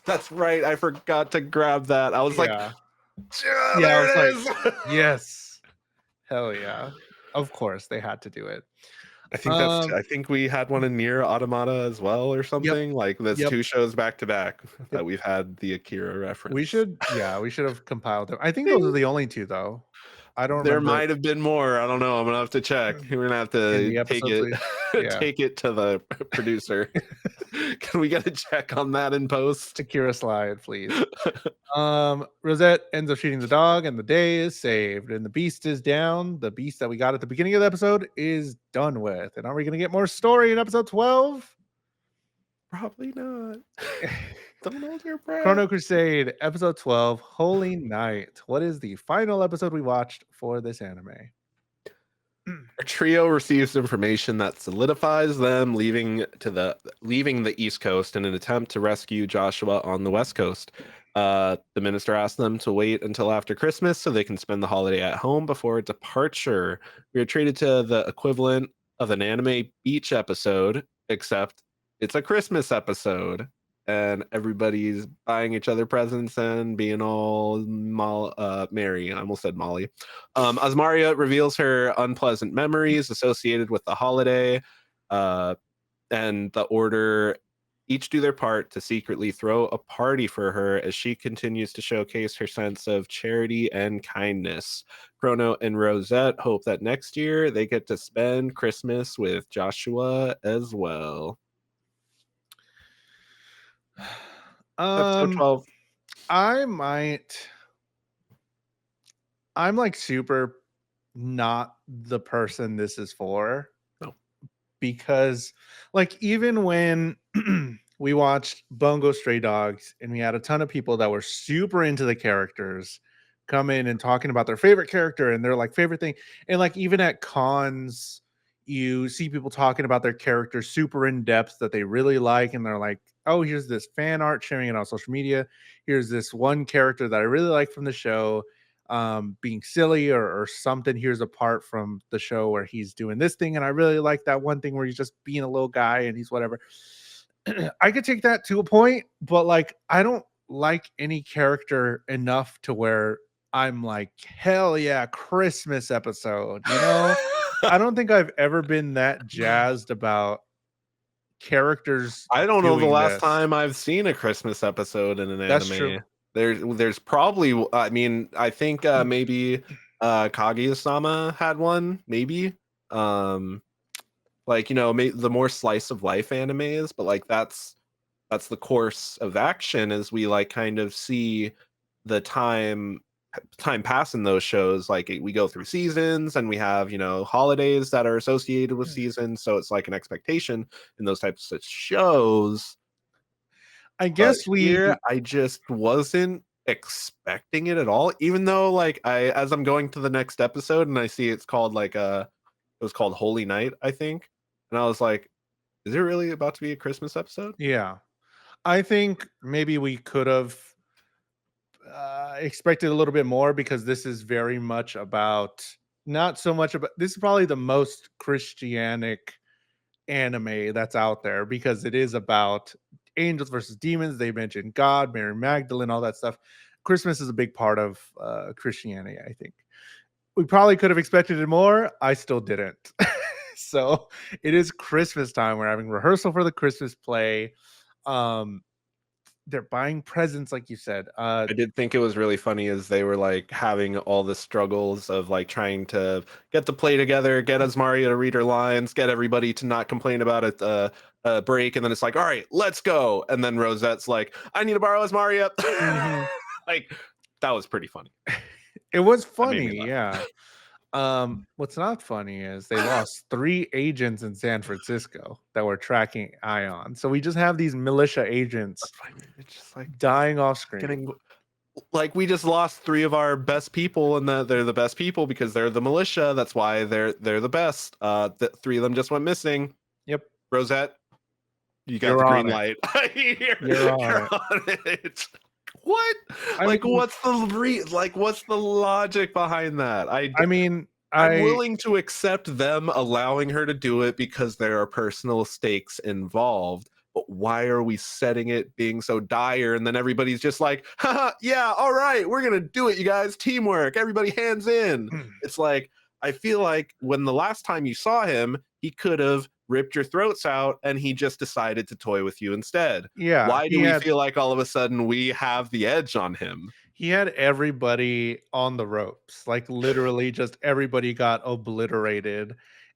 Speaker 1: that's right. I forgot to grab that. I was like,
Speaker 2: Yeah.
Speaker 1: yeah,
Speaker 2: Yeah, I was
Speaker 1: there
Speaker 2: like,
Speaker 1: it is.
Speaker 2: "Yes. Hell yeah." Of course, they had to do it.
Speaker 1: I think we had one in Near Automata as well or
Speaker 2: Yep,
Speaker 1: something. Like there's
Speaker 2: yep,
Speaker 1: 2 shows back to back
Speaker 2: yep.
Speaker 1: that we've had the Akira
Speaker 2: We
Speaker 1: reference.
Speaker 2: should yeah, we should have compiled them. I think those are
Speaker 1: Ding.
Speaker 2: the only 2, though. I don't
Speaker 1: There
Speaker 2: remember
Speaker 1: might have been more. I don't know. I'm gonna have to check. We're gonna have
Speaker 2: in
Speaker 1: to
Speaker 2: the
Speaker 1: take
Speaker 2: episodes
Speaker 1: it
Speaker 2: we yeah.
Speaker 1: take it to the producer. Can we get a check on that in post?
Speaker 2: Akira slide, please. Rosette ends up shooting the dog, and the day is saved, and the beast is down. The beast that we got at the beginning of the episode is done with. And are we gonna get more story in episode 12?
Speaker 1: Probably not. Don't hold your breath.
Speaker 2: Chrono Crusade, episode 12, Holy Night. What is the final episode we watched for this anime?
Speaker 1: Our trio receives information that solidifies them leaving the East Coast in an attempt to rescue Joshua on the West Coast. The minister asks them to wait until after Christmas so they can spend the holiday at home before departure. We are treated to the equivalent of an anime beach episode, except it's a Christmas episode, and everybody's buying each other presents and being all merry. I almost said Molly. Asmaria reveals her unpleasant memories associated with the holiday, uh, and the Order each do their part to secretly throw a party for her as she continues to showcase her sense of charity and kindness. Chrono and Rosette hope that next year they get to spend Christmas with Joshua as well. Episode
Speaker 2: Um,
Speaker 1: 12.
Speaker 2: I might I'm like super not the person this is for,
Speaker 1: Oh,
Speaker 2: because like even when we watched Bungo Stray Dogs and we had a ton of people that were super into the characters come in and talking about their favorite character and their like favorite thing, and like even at cons, you see people talking about their characters super in depth that they really like, and they're like, oh, here's this fan art sharing it on social media. Here's this one character that I really like from the show, being silly or something. Here's a part from the show where he's doing this thing, and I really like that one thing where he's just being a little guy and he's whatever. I could take that to a point, but like I don't like any character enough to where I'm like, hell yeah, Christmas episode, you know? I don't think I've ever been that jazzed about characters
Speaker 1: I don't know the
Speaker 2: doing
Speaker 1: last
Speaker 2: this.
Speaker 1: time I've seen a Christmas episode in an
Speaker 2: That's
Speaker 1: anime.
Speaker 2: true.
Speaker 1: There's probably, I mean, I think
Speaker 2: Mm.
Speaker 1: maybe Kaguya-sama had one, maybe. Um like, the more slice of life animes, but like that's the course of action as we like kind of see the time pass in those shows. Like we go through seasons and we have holidays that are associated with seasons, so it's like an expectation in those types of shows.
Speaker 2: I
Speaker 1: But
Speaker 2: guess we
Speaker 1: here I just wasn't expecting it at all, even though like as I'm going to the next episode and I see it's called like it was called Holy Night, I think, and I was like, is it really about to be a Christmas episode?
Speaker 2: yeah. I think maybe we could have expected a little bit more because this is very much about not so much about this is probably the most Christianic anime that's out there because it is about angels versus demons. They mentioned God, Mary Magdalene, all that stuff. Christmas is a big part of Christianity, I think. We probably could have expected it more. I still didn't. So it is Christmas time. We're having rehearsal for the Christmas play. Um, they're buying presents, like you said.
Speaker 1: I did think it was really funny as they were like having all the struggles of like trying to get the play together, get Asmaria to read her lines, get everybody to not complain about it, a break, and then it's like, all right, let's go. And then Rosette's like, I need to borrow Asmaria.
Speaker 2: Mhm.
Speaker 1: Like that was pretty funny.
Speaker 2: It was
Speaker 1: That made me
Speaker 2: funny,
Speaker 1: laugh.
Speaker 2: yeah. What's not funny is they lost 3 agents in San Francisco that were tracking Ion. So we just have these militia agents
Speaker 1: It's just like
Speaker 2: dying off screen.
Speaker 1: getting like we just lost 3 of our best people, and they're the best people because they're the militia. That's why they're the best. The 3 of them just went missing.
Speaker 2: Yep,
Speaker 1: Rosette, you got the
Speaker 2: you're
Speaker 1: green
Speaker 2: on it.
Speaker 1: light.
Speaker 2: You're on
Speaker 1: You're
Speaker 2: it.
Speaker 1: on it. What?
Speaker 2: I
Speaker 1: Like,
Speaker 2: mean
Speaker 1: what's the logic behind that?
Speaker 2: I mean,
Speaker 1: I'm
Speaker 2: I
Speaker 1: willing to accept them allowing her to do it because there are personal stakes involved. But why are we setting it being so dire? And then everybody's just like, haha, yeah, all right, we're gonna do it, you guys. Teamwork, everybody hands in. It's like, I feel like when the last time you saw him, he could have ripped your throats out and he just decided to toy with you instead.
Speaker 2: yeah,
Speaker 1: Why do we feel like all of a sudden we have the edge on him?
Speaker 2: he had everybody on the ropes. Like literally just everybody got obliterated.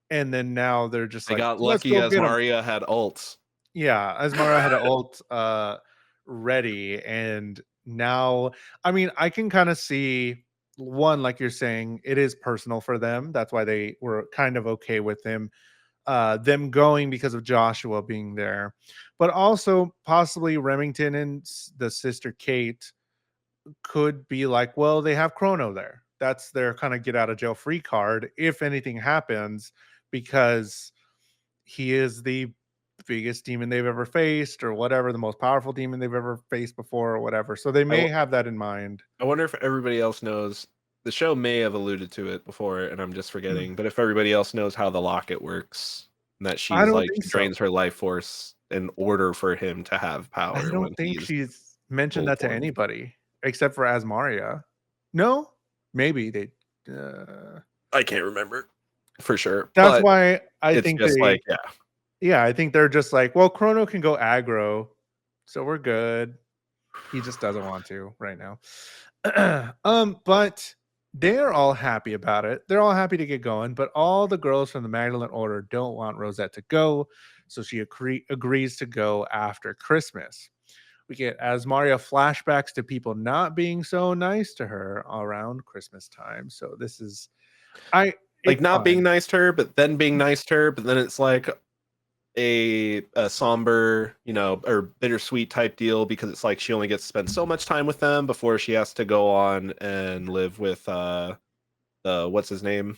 Speaker 2: And then now they're just
Speaker 1: I
Speaker 2: like,
Speaker 1: got
Speaker 2: let's
Speaker 1: lucky
Speaker 2: go
Speaker 1: as
Speaker 2: get him.
Speaker 1: Maria had ults.
Speaker 2: Yeah, Asmara had an ult ready, and now I mean I can kind of see one, like you're saying, it is personal for them. That's why they were kind of okay with them going because of Joshua being there. But also possibly Remington and the sister Kate could be like, well, they have Chrono there. That's their kind of get out of jail free card if anything happens, because he is the biggest demon they've ever faced or whatever, the most powerful demon they've ever faced before or whatever. So they
Speaker 1: I,
Speaker 2: may
Speaker 1: w-
Speaker 2: have that in mind.
Speaker 1: I wonder if everybody else knows. The show may have alluded to it before, and I'm just forgetting. But if everybody else knows how the locket works, and that
Speaker 2: I
Speaker 1: she's
Speaker 2: don't
Speaker 1: like
Speaker 2: think
Speaker 1: she
Speaker 2: so.
Speaker 1: drains her life force in order for him to have
Speaker 2: I
Speaker 1: power when
Speaker 2: don't think
Speaker 1: he's
Speaker 2: she's mentioned
Speaker 1: full
Speaker 2: that to
Speaker 1: form.
Speaker 2: anybody except for Asmaria. No? Maybe they uh,
Speaker 1: I can't remember for sure,
Speaker 2: that's
Speaker 1: but
Speaker 2: why I
Speaker 1: it's
Speaker 2: think
Speaker 1: just
Speaker 2: they
Speaker 1: like, yeah,
Speaker 2: yeah, I think they're just like, well, Chrono can go aggro, so we're good. He just doesn't want to right now. But they're all happy about it. They're all happy to get going, but all the girls from the Magdalene Order don't want Rosette to go, so she agrees to go after Christmas. We get Asmaria flashbacks to people not being so nice to her around Christmas time. So this is I
Speaker 1: like
Speaker 2: it's
Speaker 1: not being
Speaker 2: fine.
Speaker 1: nice to her, but then being nice to her, but then it's like a somber, or bittersweet type deal because it's like she only gets to spend so much time with them before she has to go on and live with the what's his name?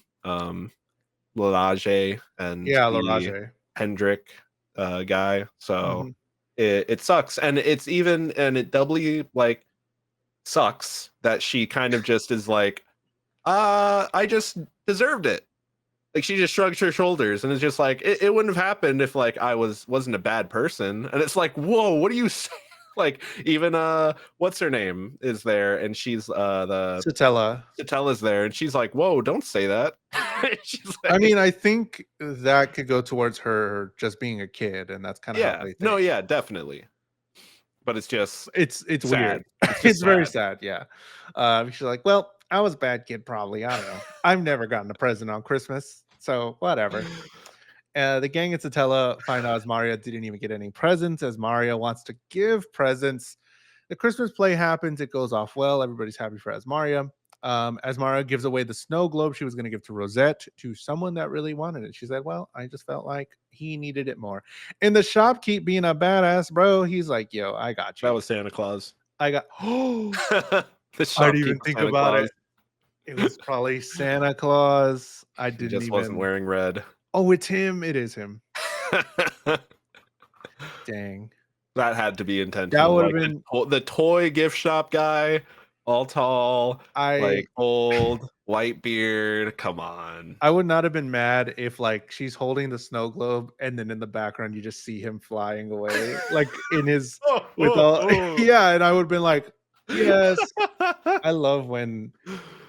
Speaker 1: Lalage and
Speaker 2: Yeah,
Speaker 1: the
Speaker 2: Larage.
Speaker 1: Hendrick guy. So
Speaker 2: Mhm.
Speaker 1: it sucks, and it doubly like sucks that she kind of just is like, I just deserved it. Like she just shrugs her shoulders and it's just like it wouldn't have happened if like I wasn't a bad person. And it's like, whoa, what do you say? Like even what's her name is there and she's the
Speaker 2: Satella.
Speaker 1: Satella's there and she's like, whoa, don't say that. She's
Speaker 2: I
Speaker 1: like,
Speaker 2: mean, I think that could go towards her just being a kid, and that's kind of how
Speaker 1: yeah,
Speaker 2: they
Speaker 1: no,
Speaker 2: think.
Speaker 1: yeah, definitely. But it's just
Speaker 2: It's
Speaker 1: sad.
Speaker 2: weird.
Speaker 1: It's just
Speaker 2: It's very
Speaker 1: sad.
Speaker 2: sad, yeah. She's like, "Well, I was a bad kid probably, I don't know. I've never gotten a present on Christmas, so whatever." The gang at Satella find out as Mario didn't even get any presents, as Mario wants to give presents. The Christmas play happens. It goes off well. Everybody's happy for Asmaria. Asmara gives away the snow globe she was going to give to Rosette to someone that really wanted it. She said, "Well, I just felt like he needed it more." And the shopkeep being a badass, bro, he's like, "Yo, I got
Speaker 1: That
Speaker 2: you.
Speaker 1: was Santa Claus.
Speaker 2: I got." Oh,
Speaker 1: The
Speaker 2: I didn't
Speaker 1: shopkeep
Speaker 2: even
Speaker 1: of
Speaker 2: think
Speaker 1: Santa
Speaker 2: about it.
Speaker 1: Claus.
Speaker 2: It was probably Santa Claus. I
Speaker 1: He
Speaker 2: didn't
Speaker 1: just wasn't
Speaker 2: even.
Speaker 1: wearing red.
Speaker 2: Oh, it's him. It is him. Dang.
Speaker 1: That had to be
Speaker 2: That
Speaker 1: intentional.
Speaker 2: would have
Speaker 1: Like
Speaker 2: been.
Speaker 1: the toy gift shop guy, all tall,
Speaker 2: I
Speaker 1: like old, white beard. Come on.
Speaker 2: I would not have been mad if like she's holding the snow globe and then in the background you just see him flying away, like in his
Speaker 1: Oh,
Speaker 2: with
Speaker 1: oh,
Speaker 2: all
Speaker 1: oh.
Speaker 2: yeah, and I would have been like, yes. I love when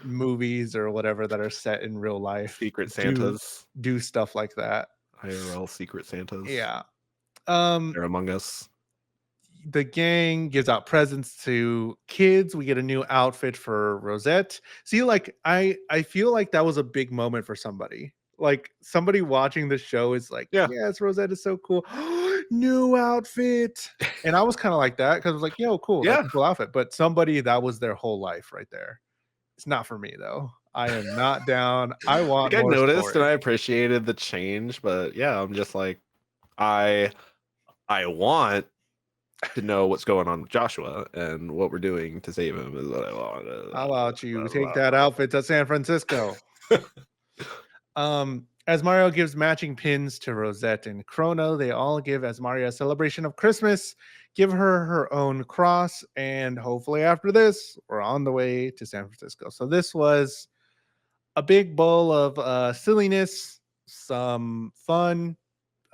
Speaker 2: movies or whatever that are set in real life
Speaker 1: Secret
Speaker 2: do
Speaker 1: Santas.
Speaker 2: do stuff like that.
Speaker 1: IRL Secret Santas.
Speaker 2: Yeah. Um
Speaker 1: They're among us.
Speaker 2: the gang gives out presents to kids. We get a new outfit for Rosette. See, like I feel like that was a big moment for somebody. Like somebody watching the show is like,
Speaker 1: Yeah.
Speaker 2: yes, Rosette is so cool. New outfit. And I was kind of like that because I was like, yo, cool, that's
Speaker 1: Yeah.
Speaker 2: a cool outfit. But somebody that was their whole life right there. It's not for me though. I am not down. I want
Speaker 1: Like I
Speaker 2: more
Speaker 1: noticed and
Speaker 2: story.
Speaker 1: I appreciated the change, but yeah, I'm just like, I I want to know what's going on with Joshua and what we're doing to save him is what I
Speaker 2: How about you take that
Speaker 1: want.
Speaker 2: outfit to San Francisco? As Mario gives matching pins to Rosette and Chrono, they all give as Mario a celebration of Christmas, give her her own cross, and hopefully after this, we're on the way to San Francisco. So this was a big bowl of silliness, some fun,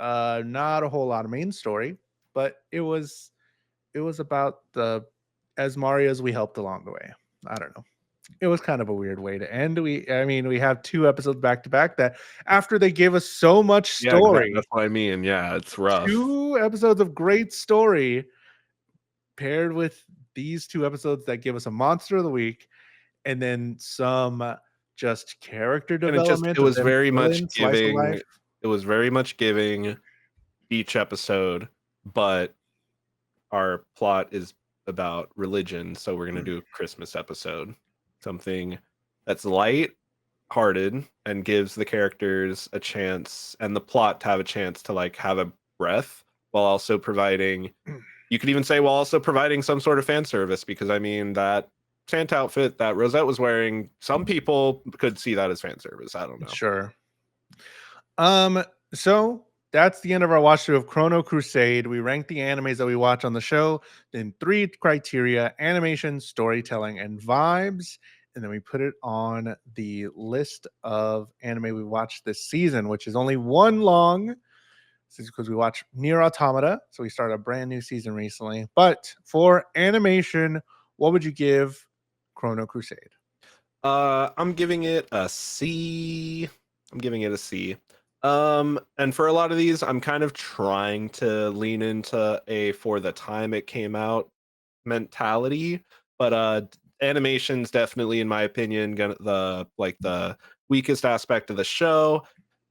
Speaker 2: not a whole lot of main story, but it was about the as Mario's we helped along the way. I don't know. It was kind of a weird way to end. I mean, we have 2 episodes back to back that after they gave us so much
Speaker 1: Yeah, exactly.
Speaker 2: story,
Speaker 1: That's what I mean. Yeah, it's rough.
Speaker 2: 2 episodes of great story paired with these 2 episodes that give us a monster of the week and then some just character
Speaker 1: And it
Speaker 2: development of
Speaker 1: was
Speaker 2: them
Speaker 1: very much
Speaker 2: chilling, slice of life.
Speaker 1: giving it was very much giving each episode, but our plot is about religion, so we're gonna do a Christmas episode. Something that's light hearted and gives the characters a chance and the plot to have a chance to like have a breath while also providing you could even say while also providing some sort of fan service because I mean that Santa outfit that Rosette was wearing, some people could see that as fan service. I don't know.
Speaker 2: Sure. So that's the end of our watch through of Chrono Crusade. We rank the animes that we watch on the show in 3 criteria: animation, storytelling, and vibes. And then we put it on the list of anime we watched this season, which is only one long. This is because we watched Near Automata. So we started a brand new season recently. But for animation, what would you give Chrono Crusade?
Speaker 1: I'm giving it a C. I'm giving it a C. And for a lot of these, I'm kind of trying to lean into a for the time it came out mentality, but animation's definitely, in my opinion, gonna the weakest aspect of the show.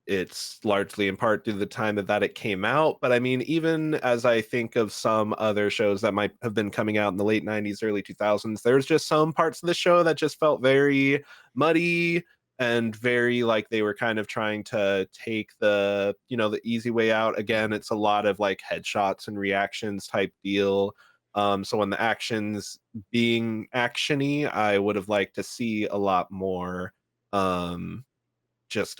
Speaker 1: It's largely in part due to the time that it came out. But I mean, even as I think of some other shows that might have been coming out in the late 90s, early 2000s, there's just some parts of the show that just felt very muddy and very like they were kind of trying to take the easy way out. Again, it's a lot of like headshots and reactions type deal. So when the actions being actiony, I would have liked to see a lot more just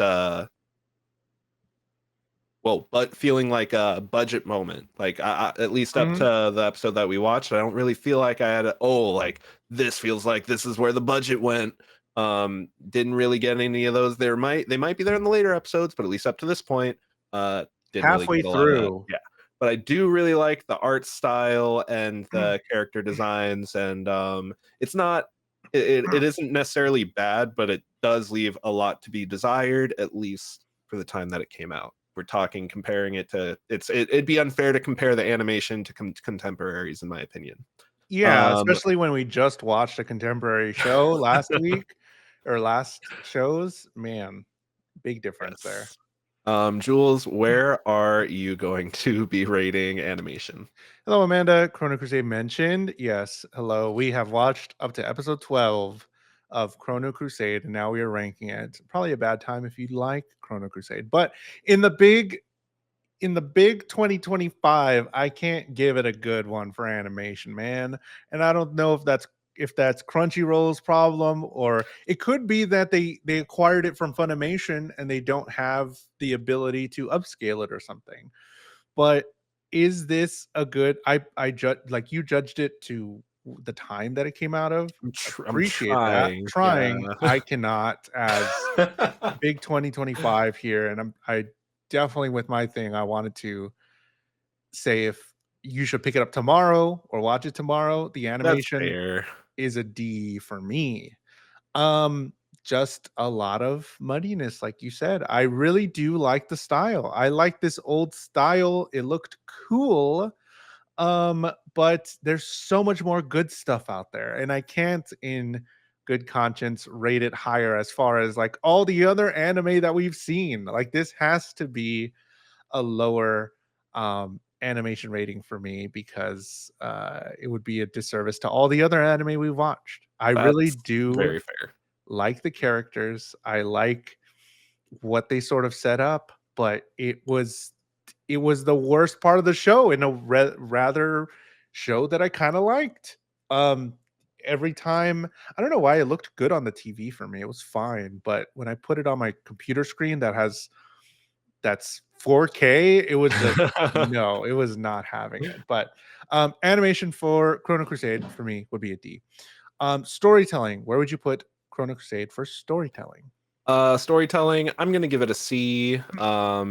Speaker 1: well, but feeling like a budget moment. Like at least up
Speaker 2: Mhm.
Speaker 1: to the episode that we watched, I don't really feel like I had like this feels like this is where the budget went. Didn't really get any of those. They might be there in the later episodes, but at least up to this point, didn't really
Speaker 2: Halfway
Speaker 1: get a lot of that.
Speaker 2: through.
Speaker 1: Yeah. But I do really like the art style and
Speaker 2: Mm.
Speaker 1: the character designs, and it's not it isn't necessarily bad, but it does leave a lot to be desired, at least for the time that it came out. We're talking comparing it to it'd be unfair to compare the animation to contemporaries, in my opinion.
Speaker 2: Yeah,
Speaker 1: Um,
Speaker 2: especially when we just watched a contemporary show last week or last shows. Man, big difference there.
Speaker 1: yes. Jules, where are you going to be rating animation?
Speaker 2: Hello, Amanda. Chrono Crusade mentioned. Yes, hello. We have watched up to episode 12 of Chrono Crusade, and now we are ranking it. Probably a bad time if you like Chrono Crusade. But in the big in the big 2025, I can't give it a good one for animation, man. And I don't know if that's Crunchyroll's problem, or it could be that they acquired it from Funimation and they don't have the ability to upscale it or something. But is this a good I judge like you judged it to the time that it came out of?
Speaker 1: I'm
Speaker 2: Appreciate that.
Speaker 1: trying. Yeah.
Speaker 2: Trying. I cannot as big 2025 here, and I definitely with my thing I wanted to say if you should pick it up tomorrow or watch it tomorrow. The
Speaker 1: That's
Speaker 2: animation
Speaker 1: fair.
Speaker 2: is a D for me. Um, just a lot of muddiness, like you said. I really do like the style. I like this old style. It looked cool. But there's so much more good stuff out there, and I can't in good conscience rate it higher as far as like all the other anime that we've seen. Like this has to be a lower animation rating for me because it would be a disservice to all the other anime we watched. I really
Speaker 1: That's
Speaker 2: do
Speaker 1: very fair.
Speaker 2: like the characters. I like what they sort of set up, but it was the worst part of the show in a rather show that I kind of liked. Um every time I don't know why it looked good on the TV for me. It was fine, but when I put it on my computer screen that's 4K, it was just no, it was not having it. But animation for Chrono Crusade for me would be a D. Storytelling, where would you put Chrono Crusade for storytelling?
Speaker 1: Storytelling, I'm gonna give it a C.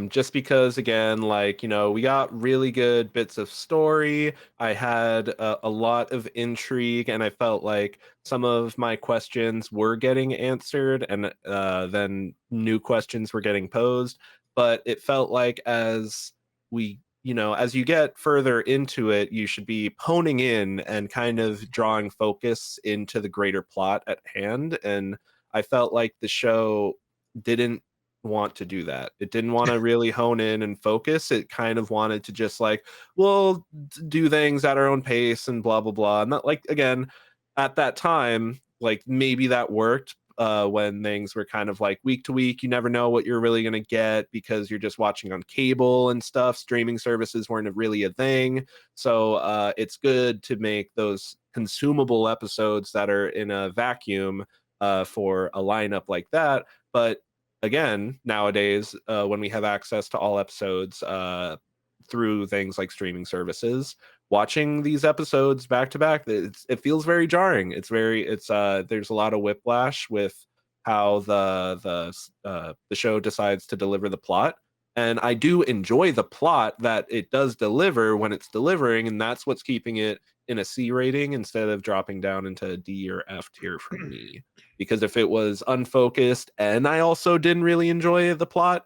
Speaker 1: Just because again, like, we got really good bits of story. I had a lot of intrigue, and I felt like some of my questions were getting answered, and then new questions were getting posed. But it felt like as you get further into it, you should be honing in and kind of drawing focus into the greater plot at hand. And I felt like the show didn't want to do that. It didn't want to really hone in and focus. It kind of wanted to just like, we'll do things at our own pace and blah blah blah. And that, like, again, at that time, like maybe that worked when things were kind of like week to week. You never know what you're really gonna get because you're just watching on cable and stuff. Streaming services weren't really a thing, so it's good to make those consumable episodes that are in a vacuum for a lineup like that. But again, nowadays, when we have access to all episodes through things like streaming services, watching these episodes back to back, it feels very jarring. There's a lot of whiplash with how the show decides to deliver the plot. And I do enjoy the plot that it does deliver when it's delivering, and that's what's keeping it in a C rating instead of dropping down into a D or F tier for me. Because if it was unfocused and I also didn't really enjoy the plot,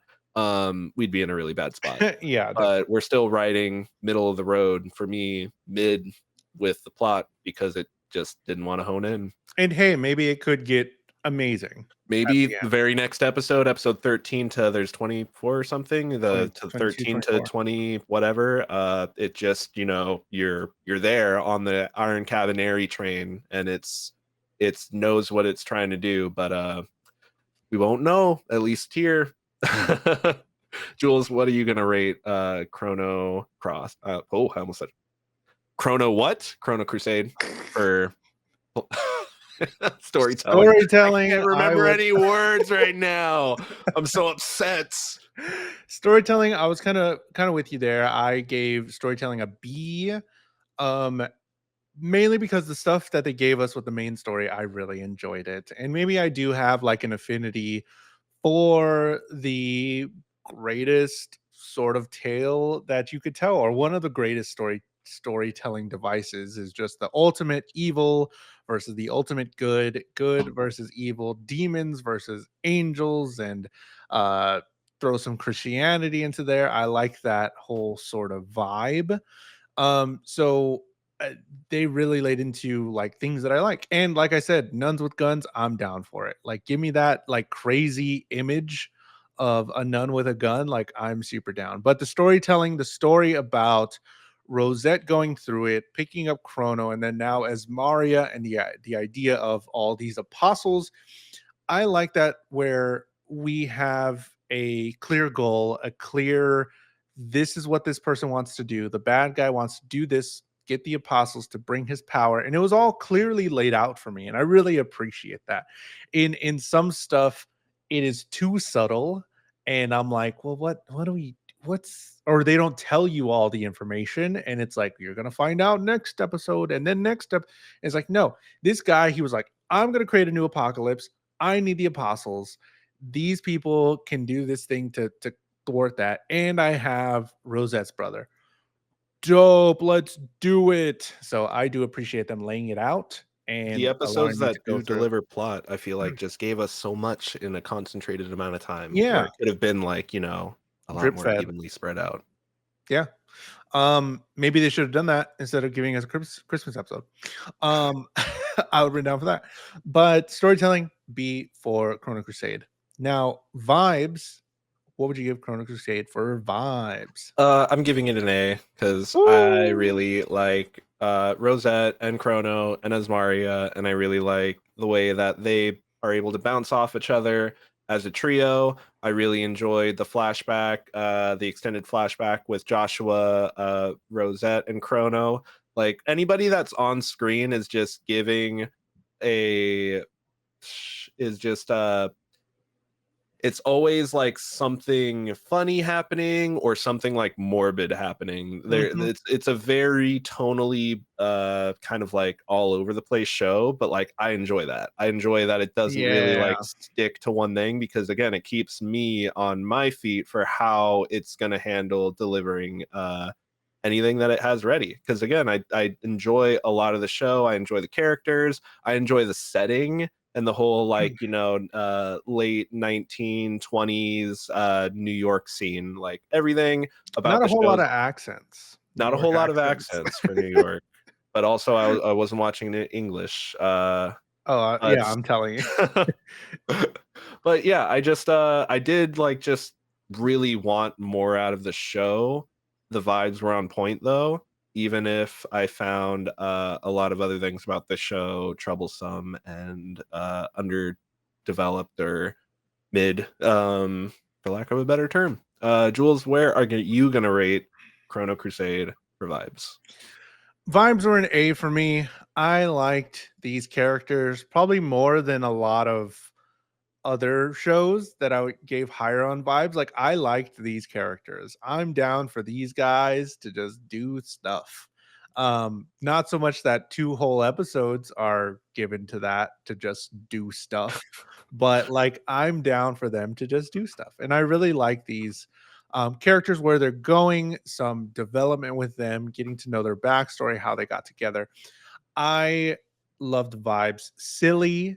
Speaker 1: we'd be in a really bad spot.
Speaker 2: Yeah, definitely.
Speaker 1: But we're still riding middle of the road for me, mid with the plot because it just didn't want to hone in.
Speaker 2: And hey, maybe it could get amazing at
Speaker 1: Maybe
Speaker 2: the
Speaker 1: the
Speaker 2: end.
Speaker 1: very next episode 13 to there's 24 or something,
Speaker 2: 20,
Speaker 1: to
Speaker 2: 22,
Speaker 1: 13 to
Speaker 2: 24.
Speaker 1: 20 whatever, it just, you're there on the Iron Cabaneri train, and it's knows what it's trying to do, but we won't know, at least here. Jules, what are you gonna rate Chrono Cross? I almost said Chrono what? Chrono Crusade for storytelling. I
Speaker 2: Storytelling,
Speaker 1: can't
Speaker 2: I
Speaker 1: remember
Speaker 2: would
Speaker 1: any words right now. I'm so upset.
Speaker 2: Storytelling, I was kind of with you there. I gave storytelling a B. Um, Mainly because the stuff that they gave us with the main story, I really enjoyed it. And maybe I do have like an affinity for the greatest sort of tale that you could tell, or one of the greatest storytelling devices is just the ultimate evil versus the ultimate good, good versus evil, demons versus angels, and uh throw some Christianity into there. I like that whole sort of vibe. So they really laid into like things that I like. And like I said, nuns with guns, I'm down for it. Like, give me that like crazy image of a nun with a gun. Like, I'm super down. But the storytelling, the story about Rosette going through it, picking up Chrono, and then now as Maria, and the idea of all these apostles, I like that where we have a clear goal, a clear this is what this person wants to do. The bad guy wants to do this, get the apostles to bring his power, and it was all clearly laid out for me, and I really appreciate that. In some stuff, it is too subtle, and I'm like, well, what do we? What's or they don't tell you all the information, and it's like you're gonna find out next episode, and then next step. It's like no, this guy, he was like, I'm gonna create a new apocalypse. I need the apostles. These people can do this thing to thwart that. And I have Rosette's brother. Dope. Let's do it. So I do appreciate them laying it out
Speaker 1: The
Speaker 2: and
Speaker 1: episodes
Speaker 2: allowing me
Speaker 1: that
Speaker 2: to go
Speaker 1: do
Speaker 2: through it.
Speaker 1: deliver plot, I feel like just gave us so much in a concentrated amount of time where
Speaker 2: Yeah.
Speaker 1: it could have been like, a lot
Speaker 2: Drip
Speaker 1: more
Speaker 2: fed.
Speaker 1: evenly spread out.
Speaker 2: Yeah. Maybe they should have done that instead of giving us a Christmas episode. Um, I would written down for that. But storytelling, B for Chrono Crusade. Now, vibes. What would you give Chrono Crusade for vibes?
Speaker 1: I'm giving it an A because I
Speaker 2: Ooh.
Speaker 1: really like Rosette and Chrono and Asmaria, and I really like the way that they are able to bounce off each other as a trio. I really enjoyed the extended flashback with Joshua, Rosette, and Chrono. Like anybody that's on screen is just giving a is just it's always like something funny happening or something like morbid happening.
Speaker 2: Mhm.
Speaker 1: It's a very tonally kind of like all over the place show, but like I enjoy that. I enjoy that it doesn't really like
Speaker 2: Yeah.
Speaker 1: stick to one thing because again, it keeps me on my feet for how it's going to handle delivering anything that it has ready. Because again, I enjoy a lot of the show. I enjoy the characters. I enjoy the setting and the whole like late 1920s New York scene, like everything about
Speaker 2: Not a
Speaker 1: the
Speaker 2: whole lot
Speaker 1: shows.
Speaker 2: of accents. New
Speaker 1: Not a
Speaker 2: York
Speaker 1: whole lot of
Speaker 2: accents.
Speaker 1: accents for New York, but also I wasn't watching it in English.
Speaker 2: Oh,
Speaker 1: But
Speaker 2: yeah, I'm telling you.
Speaker 1: but yeah, I did like just really want more out of the show. The vibes were on point though, even if I found a lot of other things about the show troublesome and underdeveloped or mid, for lack of a better term. Jules, where are you gonna rate Chrono Crusade for vibes?
Speaker 2: Vibes were an A for me. I liked these characters probably more than a lot of other shows that gave higher on vibes. Like, I liked these characters. I'm down for these guys to just do stuff. Not so much that 2 whole episodes are given to that to just do stuff, but like I'm down for them to just do stuff. And I really like these characters where they're going, some development with them, getting to know their backstory, how they got together. I loved vibes. Silly,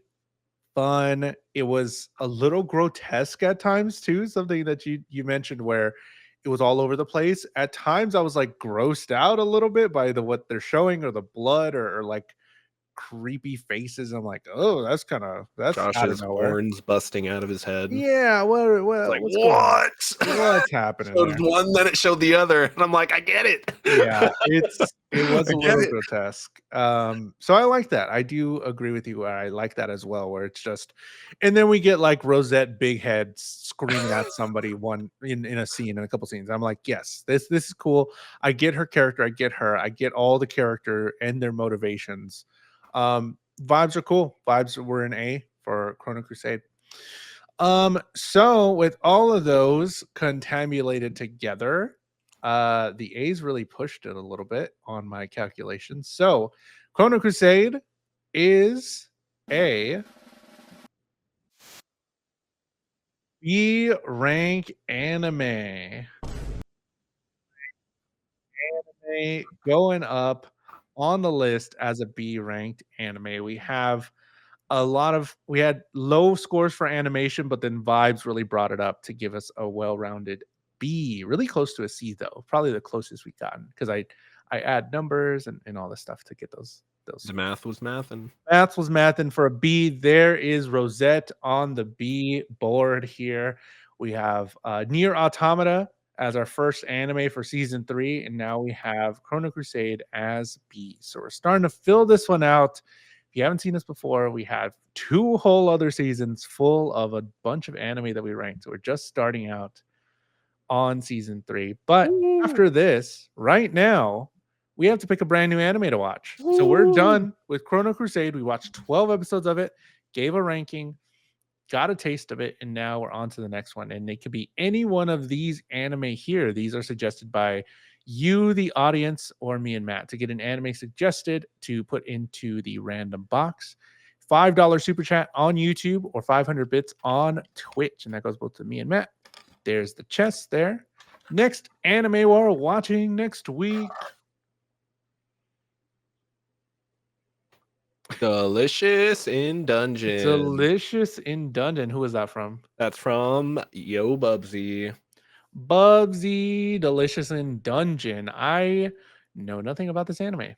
Speaker 2: fun. It was a little grotesque at times too, something that you mentioned where it was all over the place. At times I was like grossed out a little bit by the what they're showing or the blood or like creepy faces. I'm like, oh, that's out of
Speaker 1: Josh's
Speaker 2: nowhere.
Speaker 1: horns busting out of his head.
Speaker 2: Yeah,
Speaker 1: It's like,
Speaker 2: what's going on?
Speaker 1: what?
Speaker 2: What's happening
Speaker 1: Showed
Speaker 2: there?
Speaker 1: one, then it showed the other, and I'm like, I get it.
Speaker 2: Yeah, it was
Speaker 1: I
Speaker 2: a
Speaker 1: get
Speaker 2: little
Speaker 1: it.
Speaker 2: grotesque. So I like that. I do agree with you. I like that as well, where it's just, and then we get like Rosette Big Head screaming at somebody one in a scene in a couple scenes. I'm like, yes, this is cool. I get her character. I get her. I get all the character and their motivations. Vibes are cool. Vibes were an A for Chrono Crusade. So with all of those contabulated together, the A's really pushed it a little bit on my calculations. So Chrono Crusade is a B rank anime. Going up on the list as a B ranked anime. We had low scores for animation, but then vibes really brought it up to give us a well-rounded B, really close to a C though, probably the closest we've gotten because I add numbers and all this stuff to get those
Speaker 1: The math was math, and
Speaker 2: Maths was math, and for a B, there is Rosette on the B board here. We have Near Automata as our first anime for season 3, and now we have Chrono Crusade as B. So we're starting to fill this one out. If you haven't seen this before, we have 2 whole other seasons full of a bunch of anime that we ranked. So we're just starting out on season 3. But
Speaker 1: woo,
Speaker 2: after this, right now, we have to pick a brand new anime to watch. So we're
Speaker 1: woo.
Speaker 2: done with Chrono Crusade. We watched 12 episodes of it, gave a ranking, got a taste of it, and now we're on to the next one. And it could be any one of these anime here. These are suggested by you, the audience, or me and Matt to get an anime suggested to put into the random box. $5 super chat on YouTube or 500 bits on Twitch. And that goes both to me and Matt. There's the chest there. Next anime we're watching next week.
Speaker 1: Delicious in Dungeon.
Speaker 2: Delicious in Dungeon. Who is that from?
Speaker 1: That's from Yo Bubsy.
Speaker 2: Bubsy. Delicious in Dungeon. I know nothing about this anime.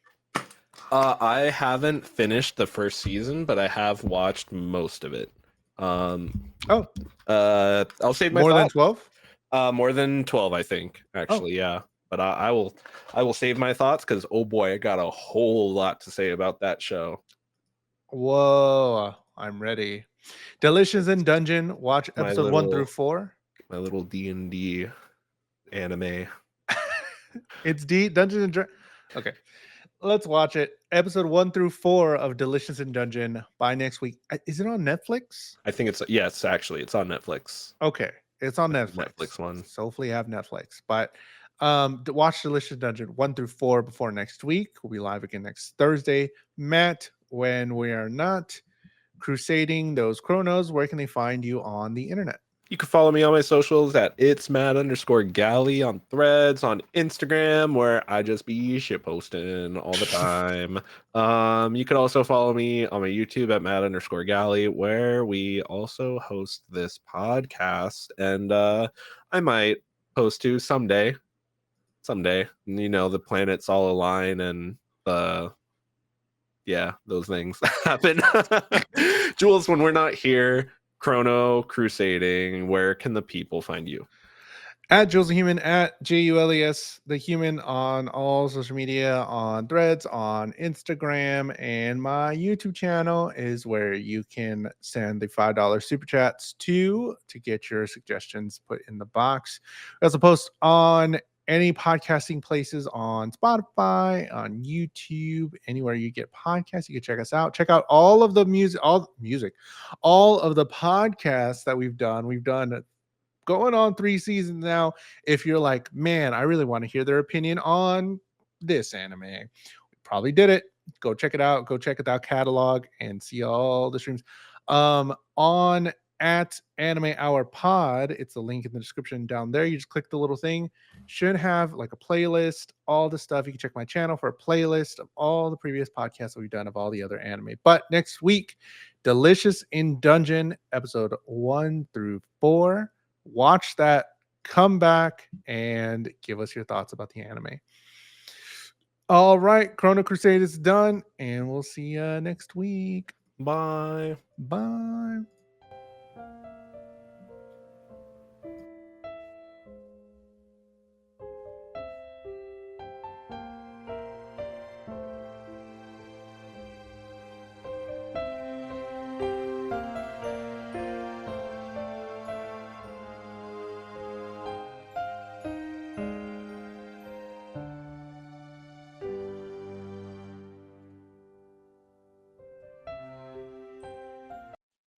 Speaker 1: I haven't finished the first season, but I have watched most of it.
Speaker 2: Oh,
Speaker 1: I'll save my
Speaker 2: more than
Speaker 1: thoughts.
Speaker 2: 12?
Speaker 1: More than 12, I think. Actually, yeah. But I will save my thoughts because oh boy, I got a whole lot to say about that show.
Speaker 2: Whoa, I'm ready. Delicious in Dungeon. Watch
Speaker 1: My
Speaker 2: episode 1 through 4.
Speaker 1: My little D&D anime.
Speaker 2: It's Dungeons and Dragons. Okay. Let's watch it. Episode 1 through 4 of Delicious in Dungeon by next week. Is it on Netflix?
Speaker 1: I think yes, actually, it's on Netflix.
Speaker 2: Okay, it's on Netflix.
Speaker 1: Netflix one.
Speaker 2: So hopefully, you have Netflix. But watch Delicious Dungeon 1 through 4 before next week. We'll be live again next Thursday. Matt, when we are not crusading those chronos, where can they find you on the internet?
Speaker 1: You can follow me on my socials at it's Matt_Galley on Threads, on Instagram, where I just be shit posting all the time. You can also follow me on my YouTube at Matt_Galley, where we also host this podcast, and I might post to someday. You know, the planets all align, and yeah, those things happen. Jules, when we're not here Chrono Crusading, where can the people find you?
Speaker 2: At JulesTheHuman, at JulesTheHuman on all social media, on Threads, on Instagram, and my YouTube channel is where you can send the $5 super chats to get your suggestions put in the box. We also post on any podcasting places on Spotify, on YouTube, anywhere you get podcasts. You can check us out. Check out all of the all of the podcasts that we've done. We've done going on 3 seasons now. If you're like, man, I really want to hear their opinion on this anime, we probably did it. Go check it out. Go check it out catalog and see all the streams. On at Anime Hour Pod, it's a link in the description down there. You just click the little thing. Should have like a playlist, all the stuff. You can check my channel for a playlist of all the previous podcasts that we've done of all the other anime. But next week, Delicious in Dungeon, episode 1 through 4. Watch that, come back, and give us your thoughts about the anime. All right, Chrono Crusade is done, and we'll see you next week.
Speaker 1: Bye.
Speaker 2: Bye.